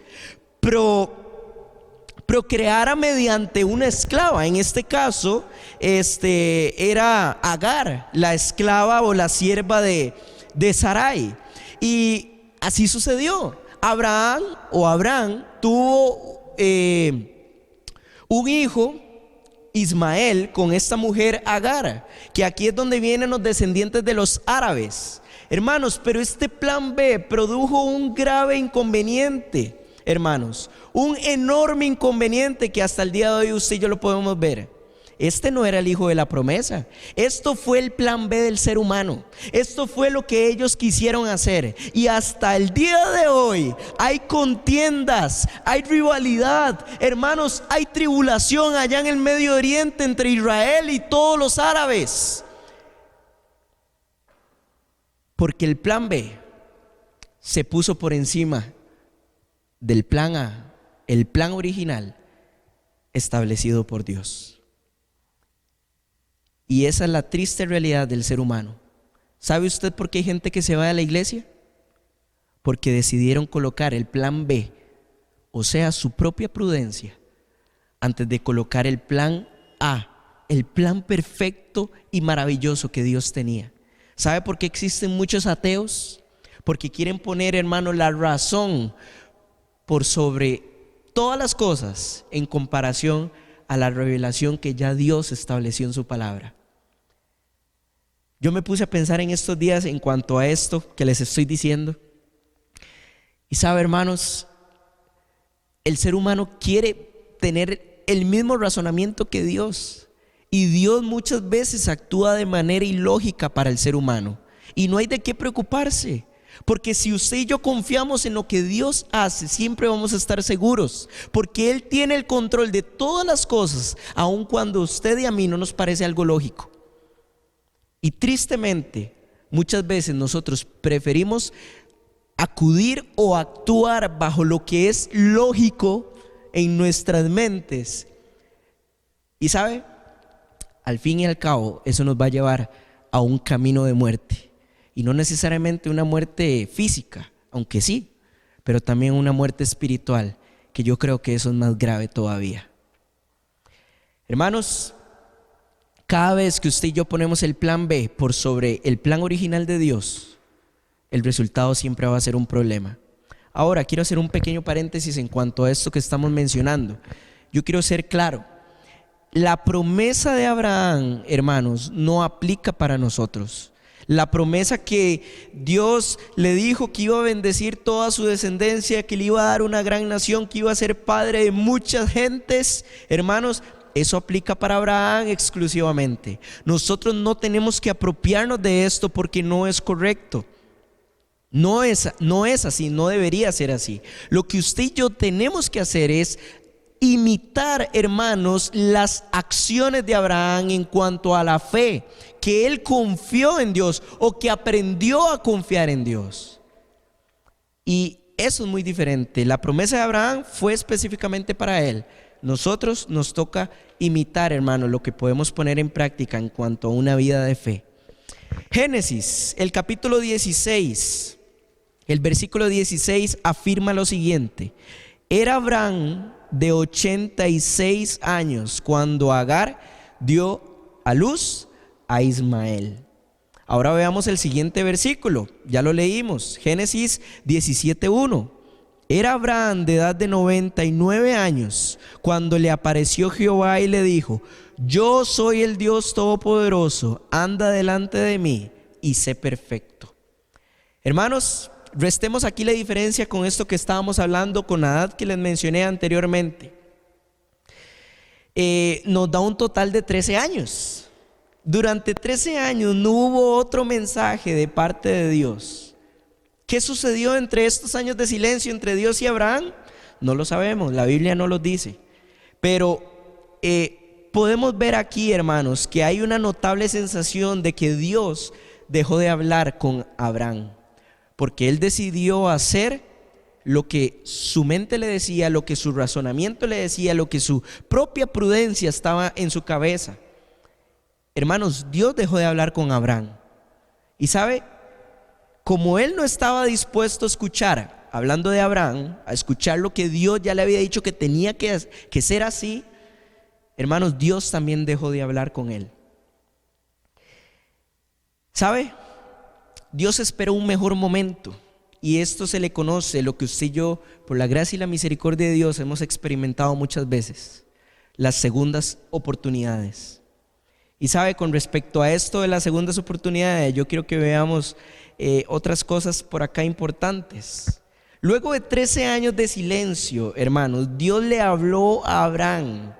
procreara mediante una esclava. En este caso, era Agar, la esclava o la sierva de Sarai. Y así sucedió. Abraham tuvo un hijo, Ismael, con esta mujer Agar, que aquí es donde vienen los descendientes de los árabes. Hermanos, pero este plan B produjo un grave inconveniente, hermanos, un enorme inconveniente que hasta el día de hoy usted y yo lo podemos ver. Este no era el hijo de la promesa. Esto fue el plan B del ser humano. Esto fue lo que ellos quisieron hacer. Y hasta el día de hoy hay contiendas, hay rivalidad. Hermanos, hay tribulación allá en el Medio Oriente entre Israel y todos los árabes. Porque el plan B se puso por encima del plan A, el plan original establecido por Dios. Y esa es la triste realidad del ser humano. ¿Sabe usted por qué hay gente que se va de la iglesia? Porque decidieron colocar el plan B, o sea, su propia prudencia, antes de colocar el plan A, el plan perfecto y maravilloso que Dios tenía. ¿Sabe por qué existen muchos ateos? Porque quieren poner, hermano, la razón por sobre todas las cosas en comparación a la revelación que ya Dios estableció en su palabra. Yo me puse a pensar en estos días en cuanto a esto que les estoy diciendo. Y sabe, hermanos, el ser humano quiere tener el mismo razonamiento que Dios. Y Dios muchas veces actúa de manera ilógica para el ser humano. Y no hay de qué preocuparse. Porque si usted y yo confiamos en lo que Dios hace, siempre vamos a estar seguros. Porque Él tiene el control de todas las cosas, aun cuando a usted y a mí no nos parece algo lógico. Y tristemente, muchas veces nosotros preferimos acudir o actuar bajo lo que es lógico en nuestras mentes. Y sabe, al fin y al cabo, eso nos va a llevar a un camino de muerte. Y no necesariamente una muerte física, aunque sí, pero también una muerte espiritual, que yo creo que eso es más grave todavía. Hermanos, cada vez que usted y yo ponemos el plan B por sobre el plan original de Dios, el resultado siempre va a ser un problema. Ahora, quiero hacer un pequeño paréntesis en cuanto a esto que estamos mencionando. Yo quiero ser claro. La promesa de Abraham, hermanos, no aplica para nosotros. La promesa que Dios le dijo que iba a bendecir toda su descendencia, que le iba a dar una gran nación, que iba a ser padre de muchas gentes, hermanos, eso aplica para Abraham exclusivamente. Nosotros no tenemos que apropiarnos de esto porque no es correcto. No es así, no debería ser así. Lo que usted y yo tenemos que hacer es imitar, hermanos, las acciones de Abraham en cuanto a la fe, que él confió en Dios o que aprendió a confiar en Dios. Y eso es muy diferente. La promesa de Abraham fue específicamente para él. Nosotros nos toca imitar, hermanos, lo que podemos poner en práctica en cuanto a una vida de fe. Génesis, el capítulo 16, el versículo 16 afirma lo siguiente: era Abraham de 86 años cuando Agar dio a luz a Ismael. Ahora veamos el siguiente versículo, ya lo leímos, Génesis 17:1. Era Abraham de edad de 99 años cuando le apareció Jehová y le dijo: yo soy el Dios Todopoderoso, anda delante de mí y sé perfecto. Hermanos, restemos aquí la diferencia con esto que estábamos hablando con la edad que les mencioné anteriormente. Nos da un total de 13 años. Durante 13 años no hubo otro mensaje de parte de Dios. ¿Qué sucedió entre estos años de silencio entre Dios y Abraham? No lo sabemos, la Biblia no lo dice. Pero podemos ver aquí, hermanos, que hay una notable sensación de que Dios dejó de hablar con Abraham, porque él decidió hacer lo que su mente le decía, lo que su razonamiento le decía, lo que su propia prudencia estaba en su cabeza. Hermanos, Dios dejó de hablar con Abraham. Y sabe, como él no estaba dispuesto a escuchar, hablando de Abraham, a escuchar lo que Dios ya le había dicho que tenía que ser así, hermanos, Dios también dejó de hablar con él. ¿Sabe? Dios esperó un mejor momento, y esto se le conoce, lo que usted y yo, por la gracia y la misericordia de Dios, hemos experimentado muchas veces: las segundas oportunidades. Y sabe, con respecto a esto de las segundas oportunidades, yo quiero que veamos otras cosas por acá importantes. Luego de 13 años de silencio, hermanos, Dios le habló a Abraham.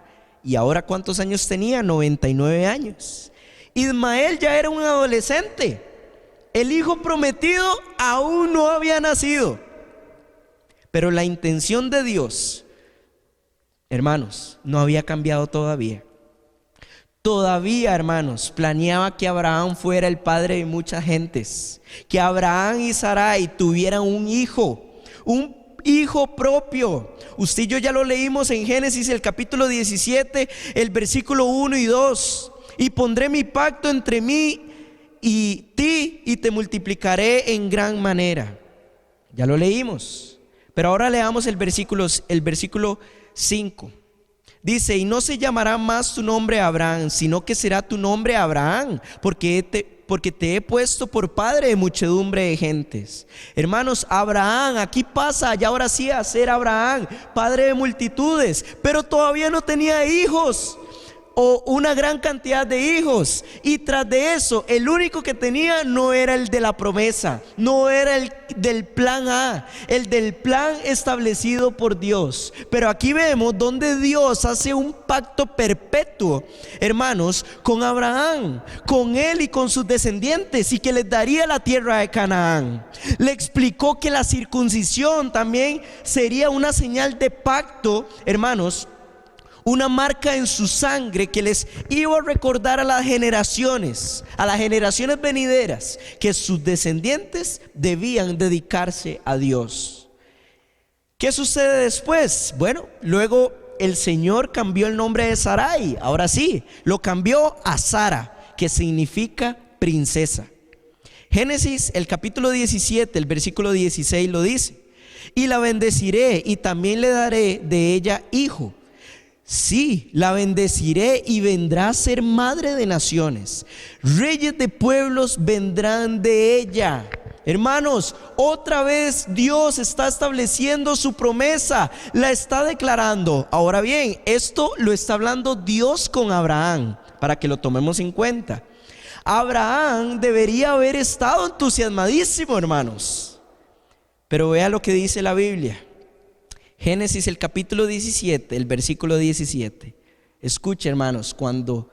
¿Y ahora cuántos años tenía? 99 años. Ismael ya era un adolescente. El hijo prometido aún no había nacido. Pero la intención de Dios, hermanos, no había cambiado todavía. todavía, hermanos, planeaba que Abraham fuera el padre de muchas gentes, que Abraham y Sarai tuvieran un hijo propio. Usted y yo ya lo leímos en Génesis, el capítulo 17, el versículo 1 y 2. Y pondré mi pacto entre mí y ti, y te multiplicaré en gran manera. Ya lo leímos. Pero ahora leamos el versículo 5. Dice: y no se llamará más tu nombre Abraham, sino que será tu nombre Abraham, porque te he puesto por padre de muchedumbre de gentes. Hermanos, Abraham aquí pasa ya ahora sí a ser Abraham, padre de multitudes, pero todavía no tenía hijos o una gran cantidad de hijos. Y tras de eso, el único que tenía no era el de la promesa, no era el del plan A, el del plan establecido por Dios. Pero aquí vemos donde Dios hace un pacto perpetuo, hermanos, con Abraham, con él y con sus descendientes, y que les daría la tierra de Canaán. Le explicó que la circuncisión también sería una señal de pacto, hermanos, una marca en su sangre que les iba a recordar a las generaciones venideras, que sus descendientes debían dedicarse a Dios. ¿Qué sucede después? Bueno, luego el Señor cambió el nombre de Sarai. Ahora sí, lo cambió a Sara, que significa princesa. Génesis, el capítulo 17, el versículo 16 lo dice: y la bendeciré y también le daré de ella hijo. Sí, la bendeciré y vendrá a ser madre de naciones. Reyes de pueblos vendrán de ella. Hermanos, otra vez Dios está estableciendo su promesa, la está declarando. Ahora bien, esto lo está hablando Dios con Abraham, para que lo tomemos en cuenta. Abraham debería haber estado entusiasmadísimo, hermanos. Pero vea lo que dice la Biblia. Génesis, el capítulo 17, el versículo 17. Escuche, hermanos, cuando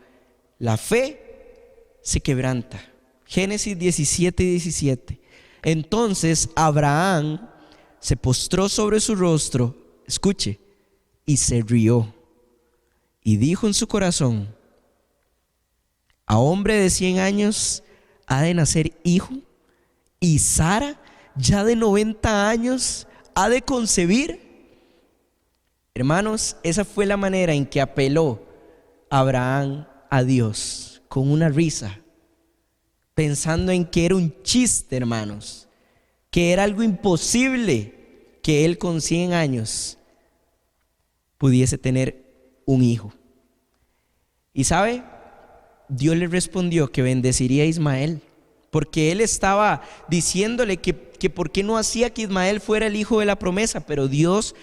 la fe se quebranta. Génesis 17 y 17. Entonces Abraham se postró sobre su rostro, escuche, y se rió. Y dijo en su corazón: a hombre de 100 años ha de nacer hijo, y Sara, ya de 90 años, ha de concebir. Hermanos, esa fue la manera en que apeló Abraham a Dios, con una risa, pensando en que era un chiste, hermanos, que era algo imposible que él con 100 años pudiese tener un hijo. Y sabe, Dios le respondió que bendeciría a Ismael, porque él estaba diciéndole que por qué no hacía que Ismael fuera el hijo de la promesa, pero Dios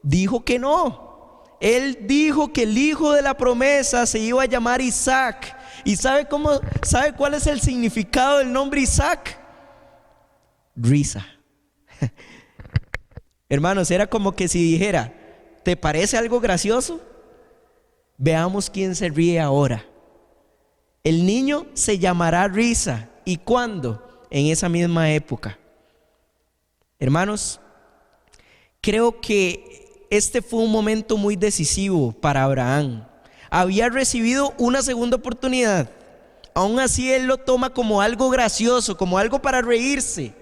dijo que no. Él dijo que el hijo de la promesa se iba a llamar Isaac. ¿Y sabe cuál es el significado del nombre Isaac? Risa. Hermanos, era como que si dijera: ¿te parece algo gracioso? Veamos quién se ríe ahora. El niño se llamará Risa. ¿Y cuándo? En esa misma época. Hermanos, creo que este fue un momento muy decisivo para Abraham. Había recibido una segunda oportunidad. Aún así él lo toma como algo gracioso, como algo para reírse.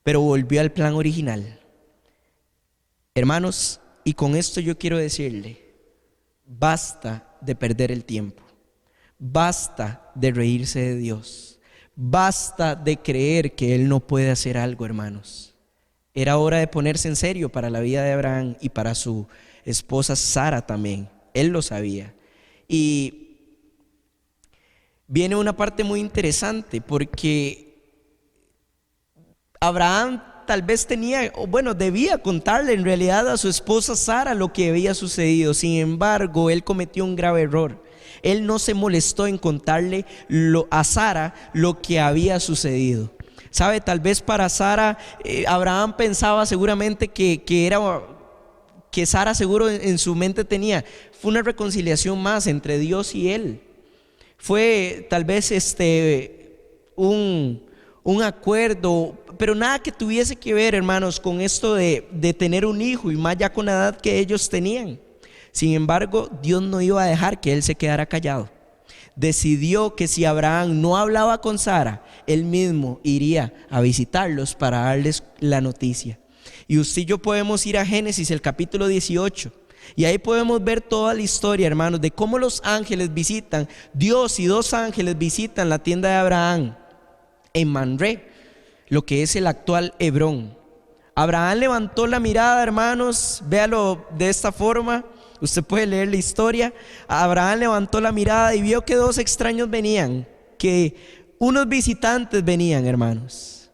Pero volvió al plan original. Hermanos, y con esto yo quiero decirle: basta de perder el tiempo. Basta de reírse de Dios. Basta de creer que Él no puede hacer algo, hermanos. Era hora de ponerse en serio para la vida de Abraham y para su esposa Sara también. Él lo sabía. Y viene una parte muy interesante, porque Abraham tal vez debía contarle en realidad a su esposa Sara lo que había sucedido. Sin embargo, él cometió un grave error. Él no se molestó en contarle a Sara lo que había sucedido. ¿Sabe? Tal vez para Sara, Abraham pensaba seguramente que Sara seguro en su mente fue una reconciliación más entre Dios y él. Fue tal vez un acuerdo, pero nada que tuviese que ver, hermanos, con esto de tener un hijo, y más ya con la edad que ellos tenían. Sin embargo, Dios no iba a dejar que él se quedara callado. Decidió que si Abraham no hablaba con Sara, él mismo iría a visitarlos para darles la noticia. Y usted y yo podemos ir a Génesis, el capítulo 18, y ahí podemos ver toda la historia, hermanos, de cómo los ángeles visitan, Dios y 2 ángeles visitan la tienda de Abraham en Mamre, lo que es el actual Hebrón. Abraham levantó la mirada, hermanos, véalo de esta forma. Usted puede leer la historia. Abraham levantó la mirada y vio que 2 extraños venían, que unos visitantes venían, hermanos.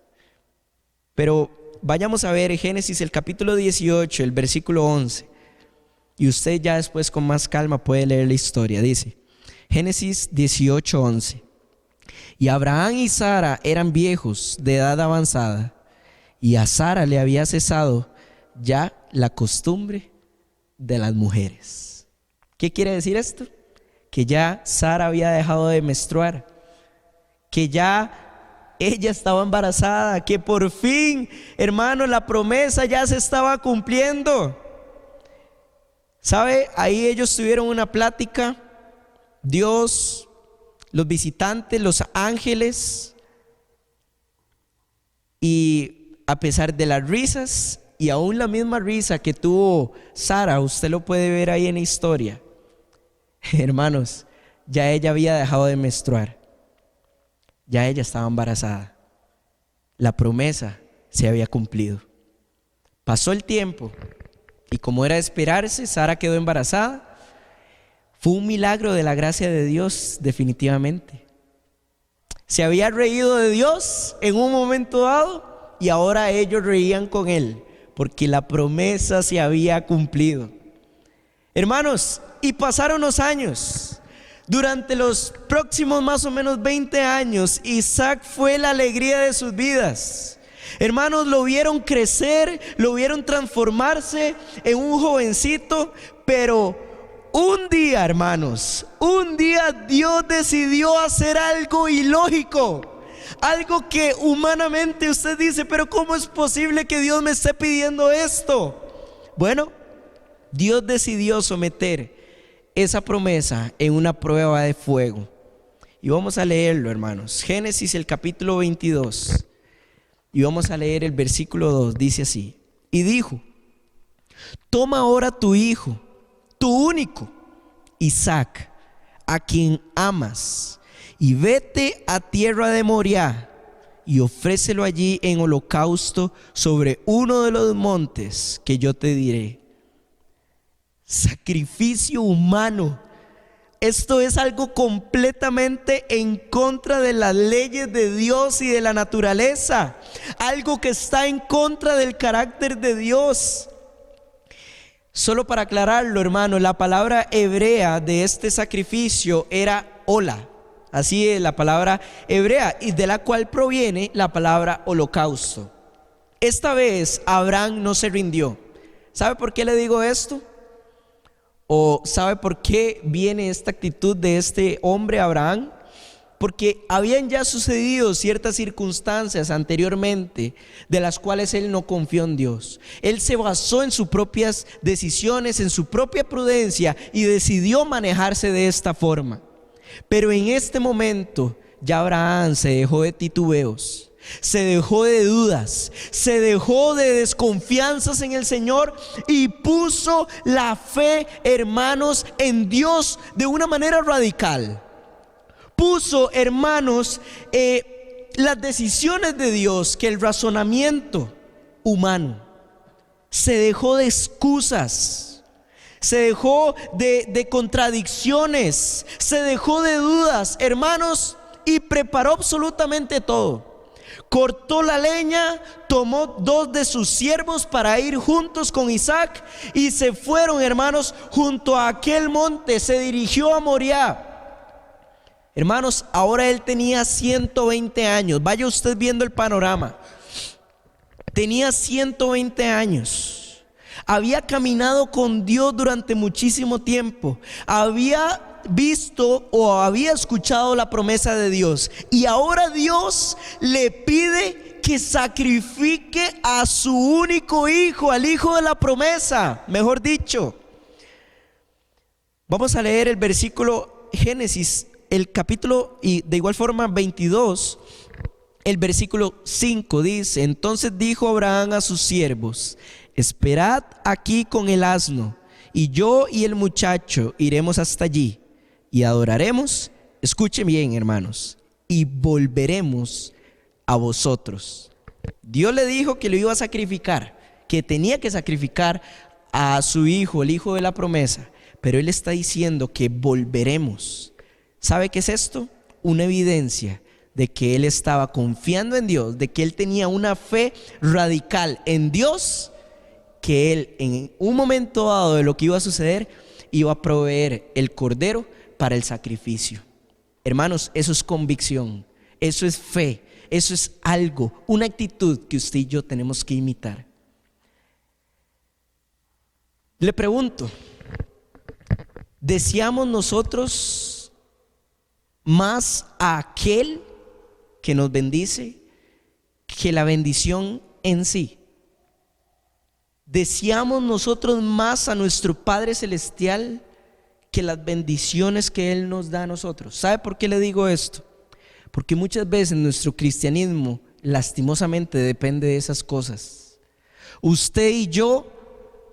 Pero vayamos a ver Génesis, el capítulo 18, el versículo 11. Y usted ya después con más calma puede leer la historia. Dice, Génesis 18, 11. Y Abraham y Sara eran viejos de edad avanzada, y a Sara le había cesado ya la costumbre de las mujeres. ¿Qué quiere decir esto? Que ya Sara había dejado de menstruar, que ya ella estaba embarazada, que por fin, hermano, la promesa ya se estaba cumpliendo. ¿Sabe? Ahí ellos tuvieron una plática, Dios, los visitantes, los ángeles, y a pesar de las risas y aún la misma risa que tuvo Sara, usted lo puede ver ahí en la historia, hermanos, ya ella había dejado de menstruar, ya ella estaba embarazada, la promesa se había cumplido. Pasó el tiempo y como era de esperarse, Sara quedó embarazada. Fue un milagro de la gracia de Dios, definitivamente. Se había reído de Dios en un momento dado y ahora ellos reían con él, porque la promesa se había cumplido. Hermanos, y pasaron los años. Durante los próximos más o menos 20 años, Isaac fue la alegría de sus vidas. Hermanos, lo vieron crecer, lo vieron transformarse en un jovencito, pero un día, hermanos, un día Dios decidió hacer algo ilógico. Algo que humanamente usted dice, pero ¿cómo es posible que Dios me esté pidiendo esto? Bueno, Dios decidió someter esa promesa en una prueba de fuego. Y vamos a leerlo, hermanos. Génesis, el capítulo 22. Y vamos a leer el versículo 2. Dice así: y dijo, toma ahora tu hijo, tu único, Isaac, a quien amas, y vete a tierra de Moriah y ofrécelo allí en holocausto sobre uno de los montes que yo te diré. Sacrificio humano. Esto es algo completamente en contra de las leyes de Dios y de la naturaleza. Algo que está en contra del carácter de Dios. Solo para aclararlo, hermano, la palabra hebrea de este sacrificio era hola. Así es la palabra hebrea, y de la cual proviene la palabra holocausto. Esta vez Abraham no se rindió. ¿Sabe por qué le digo esto? ¿O sabe por qué viene esta actitud de este hombre Abraham? Porque habían ya sucedido ciertas circunstancias anteriormente de las cuales él no confió en Dios. Él se basó en sus propias decisiones, en su propia prudencia, y decidió manejarse de esta forma. Pero en este momento ya Abraham se dejó de titubeos, se dejó de dudas, se dejó de desconfianzas en el Señor y puso la fe, hermanos, en Dios de una manera radical. Puso, hermanos, las decisiones de Dios que el razonamiento humano. Se dejó de excusas. Se dejó de contradicciones, se dejó de dudas, hermanos, y preparó absolutamente todo. Cortó la leña, tomó 2 de sus siervos para ir juntos con Isaac y se fueron, hermanos, junto a aquel monte. Se dirigió a Moriah. Hermanos, ahora él tenía 120 años. Vaya usted viendo el panorama. Tenía 120 años. Había caminado con Dios durante muchísimo tiempo. Había visto o había escuchado la promesa de Dios. Y ahora Dios le pide que sacrifique a su único hijo, al hijo de la promesa, mejor dicho. Vamos a leer el versículo Génesis, el capítulo, y de igual forma 22, el versículo 5 dice: entonces dijo Abraham a sus siervos: esperad aquí con el asno, y yo y el muchacho iremos hasta allí, y adoraremos, escuchen bien hermanos, y volveremos a vosotros. Dios le dijo que lo iba a sacrificar, que tenía que sacrificar a su hijo, el hijo de la promesa, pero él está diciendo que volveremos. ¿Sabe qué es esto? Una evidencia de que él estaba confiando en Dios, de que él tenía una fe radical en Dios, que él en un momento dado de lo que iba a suceder, iba a proveer el cordero para el sacrificio. Hermanos, eso es convicción, eso es fe, eso es algo, una actitud que usted y yo tenemos que imitar. Le pregunto, ¿deseamos nosotros más a aquel que nos bendice que la bendición en sí? ¿Deseamos nosotros más a nuestro Padre Celestial que las bendiciones que Él nos da a nosotros? ¿Sabe por qué le digo esto? Porque muchas veces nuestro cristianismo lastimosamente depende de esas cosas. Usted y yo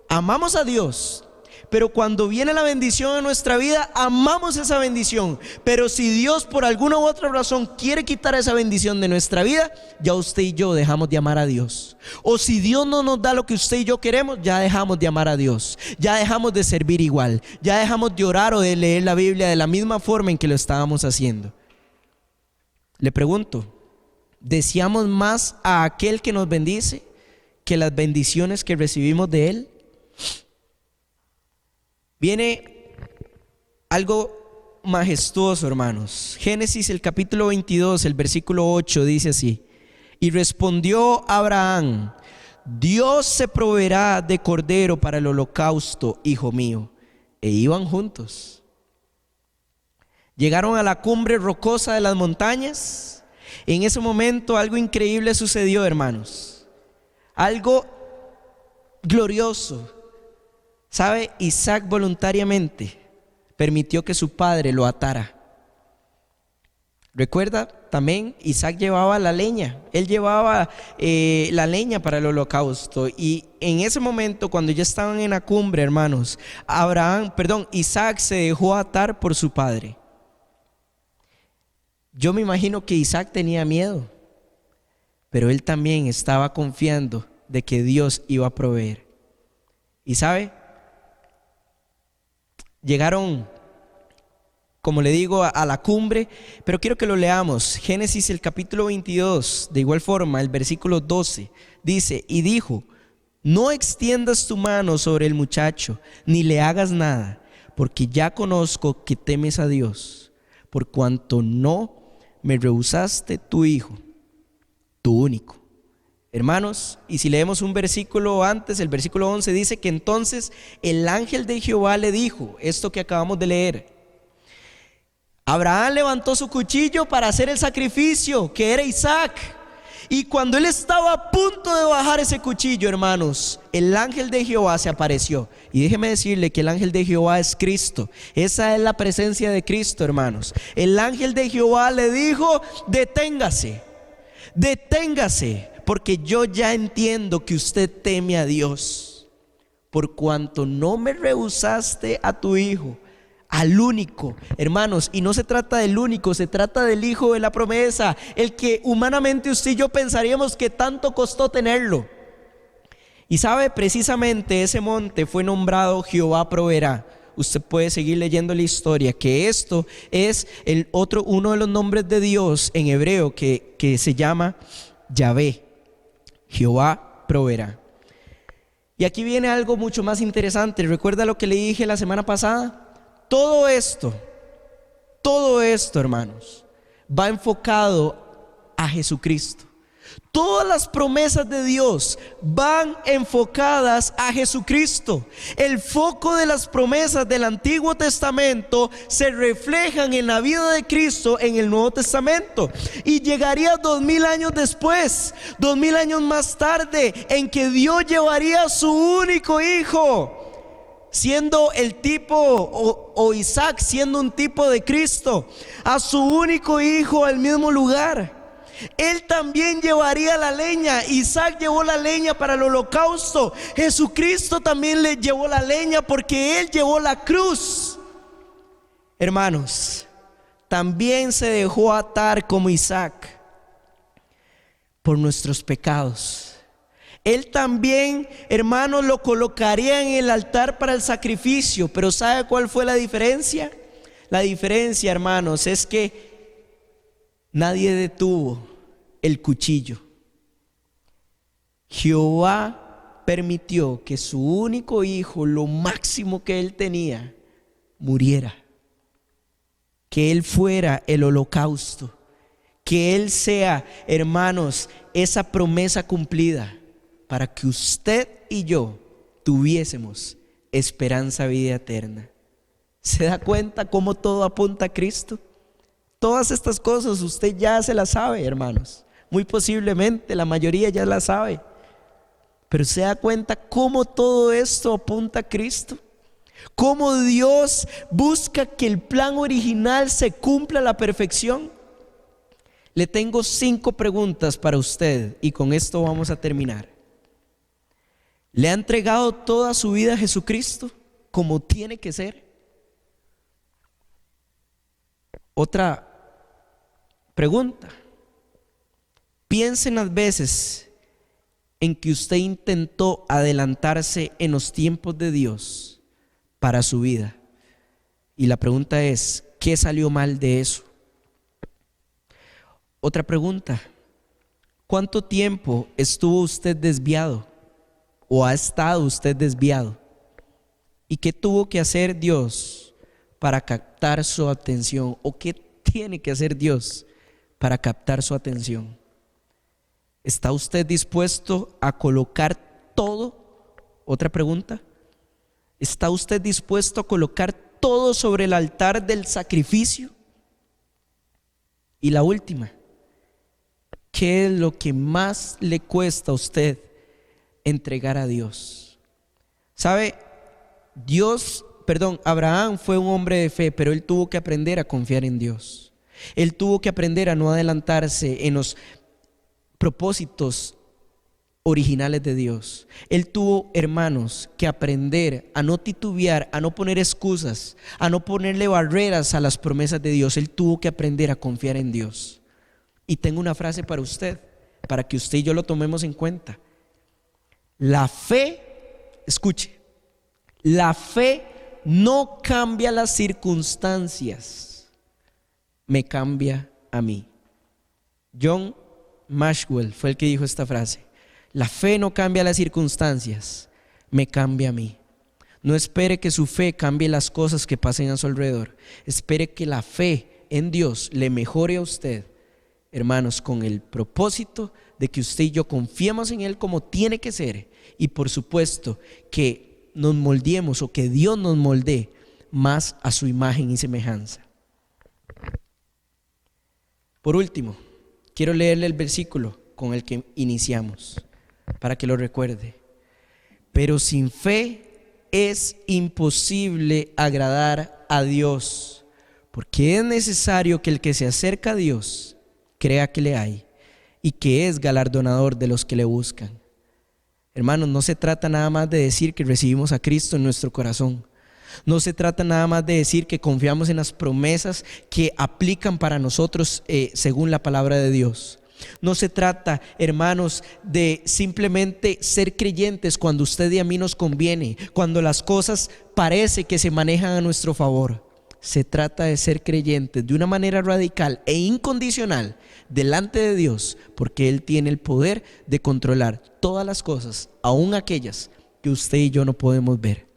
amamos a Dios, pero cuando viene la bendición en nuestra vida, amamos esa bendición. Pero si Dios por alguna u otra razón quiere quitar esa bendición de nuestra vida, ya usted y yo dejamos de amar a Dios. O si Dios no nos da lo que usted y yo queremos, ya dejamos de amar a Dios, ya dejamos de servir igual, ya dejamos de orar o de leer la Biblia de la misma forma en que lo estábamos haciendo. Le pregunto, ¿deseamos más a aquel que nos bendice que las bendiciones que recibimos de Él? Viene algo majestuoso, hermanos. Génesis, el capítulo 22, el versículo 8 dice así: y respondió Abraham: Dios se proveerá de cordero para el holocausto, hijo mío. E iban juntos. Llegaron a la cumbre rocosa de las montañas. En ese momento algo increíble sucedió, hermanos. Algo glorioso. ¿Sabe? Isaac voluntariamente permitió que su padre lo atara. Recuerda, también Isaac llevaba la leña. Él llevaba la leña para el holocausto. Y en ese momento, cuando ya estaban en la cumbre, hermanos, Isaac se dejó atar por su padre. Yo me imagino que Isaac tenía miedo, pero él también estaba confiando de que Dios iba a proveer. Y ¿sabe? Llegaron, como le digo, a la cumbre, pero quiero que lo leamos. Génesis, el capítulo 22, de igual forma, el versículo 12, dice: y dijo: no extiendas tu mano sobre el muchacho, ni le hagas nada, porque ya conozco que temes a Dios, por cuanto no me rehusaste tu hijo, tu único. Hermanos, y si leemos un versículo antes, el versículo 11 dice que entonces el ángel de Jehová le dijo esto que acabamos de leer. Abraham levantó su cuchillo para hacer el sacrificio, que era Isaac. Y cuando él estaba a punto de bajar ese cuchillo, hermanos, el ángel de Jehová se apareció. Y déjeme decirle que el ángel de Jehová es Cristo. Esa es la presencia de Cristo, hermanos. El ángel de Jehová le dijo: deténgase, deténgase, porque yo ya entiendo que usted teme a Dios, por cuanto no me rehusaste a tu hijo, al único. Hermanos, y no se trata del único, se trata del hijo de la promesa, el que humanamente usted y yo pensaríamos que tanto costó tenerlo. Y sabe, precisamente ese monte fue nombrado Jehová proveerá. Usted puede seguir leyendo la historia, que esto es uno de los nombres de Dios en hebreo que se llama Yahvé. Jehová proveerá. Y aquí viene algo mucho más interesante. ¿Recuerda lo que le dije la semana pasada? Todo esto, hermanos, va enfocado a Jesucristo. Todas las promesas de Dios van enfocadas a Jesucristo. El foco de las promesas del Antiguo Testamento se reflejan en la vida de Cristo en el Nuevo Testamento. Y llegaría 2000 años después, 2000 años más tarde, en que Dios llevaría a su único hijo. siendo el tipo, o Isaac siendo un tipo de Cristo, a su único hijo al mismo lugar. Él también llevaría la leña. Isaac llevó la leña para el holocausto. Jesucristo también le llevó la leña porque Él llevó la cruz. Hermanos, también se dejó atar como Isaac por nuestros pecados. Él también, hermanos, lo colocaría en el altar para el sacrificio. Pero ¿sabe cuál fue la diferencia? La diferencia, hermanos, es que nadie detuvo el cuchillo. Jehová permitió que su único hijo, lo máximo que él tenía, muriera. Que él fuera el holocausto. Que él sea, hermanos, esa promesa cumplida para que usted y yo tuviésemos esperanza, vida eterna. ¿Se da cuenta cómo todo apunta a Cristo? Todas estas cosas usted ya se las sabe, hermanos. Muy posiblemente la mayoría ya las sabe. Pero se da cuenta cómo todo esto apunta a Cristo. Cómo Dios busca que el plan original se cumpla a la perfección. Le tengo 5 preguntas para usted y con esto vamos a terminar. ¿Le ha entregado toda su vida a Jesucristo como tiene que ser? Otra pregunta. Piensen las veces en que usted intentó adelantarse en los tiempos de Dios para su vida. Y la pregunta es, ¿qué salió mal de eso? Otra pregunta. ¿Cuánto tiempo estuvo usted desviado? ¿O ha estado usted desviado? ¿Y qué tuvo que hacer Dios para captar su atención? ¿O qué tiene que hacer Dios para captar su atención? ¿Está usted dispuesto a colocar todo? Otra pregunta. ¿Está usted dispuesto a colocar todo sobre el altar del sacrificio? Y la última. ¿Qué es lo que más le cuesta a usted entregar a Dios? ¿Sabe? Abraham fue un hombre de fe, pero él tuvo que aprender a confiar en Dios. Él tuvo que aprender a no adelantarse en los propósitos originales de Dios. Él tuvo, hermanos, que aprender a no titubear, a no poner excusas, a no ponerle barreras a las promesas de Dios. Él tuvo que aprender a confiar en Dios. Y tengo una frase para usted, para que usted y yo lo tomemos en cuenta. La fe, escuche, la fe no cambia las circunstancias, me cambia a mí. John Maxwell fue el que dijo esta frase. La fe no cambia las circunstancias, me cambia a mí. No espere que su fe cambie las cosas que pasen a su alrededor. Espere que la fe en Dios le mejore a usted, hermanos, con el propósito de que usted y yo confiemos en Él como tiene que ser. Y por supuesto que nos moldeemos, o que Dios nos moldee más a su imagen y semejanza. Por último, quiero leerle el versículo con el que iniciamos, para que lo recuerde. Pero sin fe es imposible agradar a Dios, porque es necesario que el que se acerca a Dios crea que le hay y que es galardonador de los que le buscan. Hermanos, no se trata nada más de decir que recibimos a Cristo en nuestro corazón. No se trata nada más de decir que confiamos en las promesas que aplican para nosotros según la palabra de Dios. No se trata, hermanos, de simplemente ser creyentes cuando usted y a mí nos conviene, cuando las cosas parece que se manejan a nuestro favor. Se trata de ser creyentes de una manera radical e incondicional delante de Dios, porque Él tiene el poder de controlar todas las cosas, aun aquellas que usted y yo no podemos ver.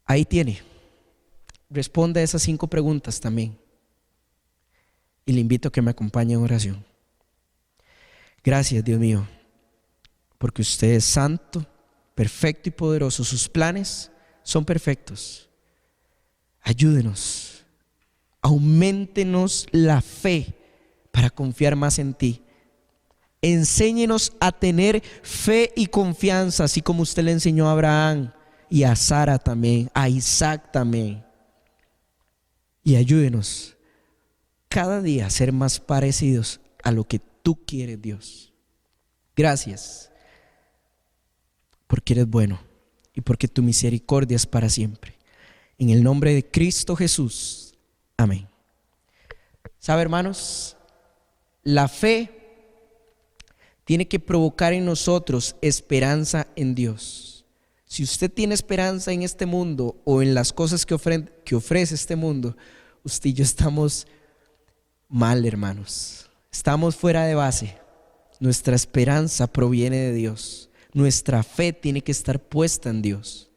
Ahí tiene. Responda a esas 5 preguntas también. Y le invito a que me acompañe en oración. Gracias, Dios mío, porque usted es santo, perfecto y poderoso. Sus planes son perfectos. Ayúdenos, auméntenos la fe para confiar más en ti. Enséñenos a tener fe y confianza, así como usted le enseñó a Abraham y a Sara también, a Isaac también. Y ayúdenos cada día a ser más parecidos a lo que tú quieres, Dios. Gracias, porque eres bueno y porque tu misericordia es para siempre. En el nombre de Cristo Jesús. Amén. ¿Sabe, hermanos? La fe tiene que provocar en nosotros esperanza en Dios. Si usted tiene esperanza en este mundo o en las cosas que ofrece este mundo, usted y yo estamos mal, hermanos. Estamos fuera de base. Nuestra esperanza proviene de Dios. Nuestra fe tiene que estar puesta en Dios.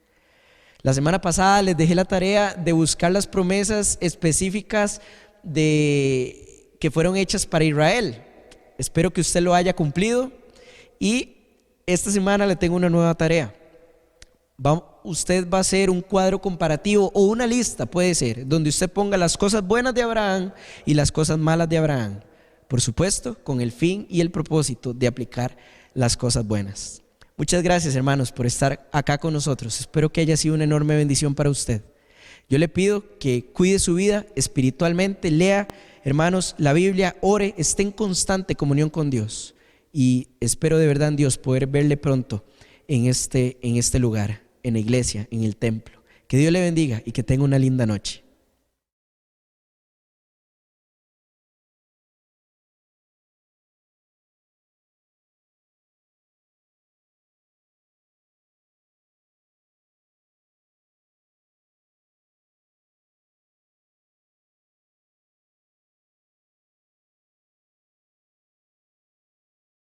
La semana pasada les dejé la tarea de buscar las promesas específicas que fueron hechas para Israel. Espero que usted lo haya cumplido y esta semana le tengo una nueva tarea. Usted va a hacer un cuadro comparativo o una lista, puede ser, donde usted ponga las cosas buenas de Abraham y las cosas malas de Abraham. Por supuesto, con el fin y el propósito de aplicar las cosas buenas. Muchas gracias, hermanos, por estar acá con nosotros. Espero que haya sido una enorme bendición para usted. Yo le pido que cuide su vida espiritualmente, lea, hermanos, la Biblia, ore, esté en constante comunión con Dios. Y espero de verdad en Dios poder verle pronto en este lugar, en la iglesia, en el templo. Que Dios le bendiga y que tenga una linda noche.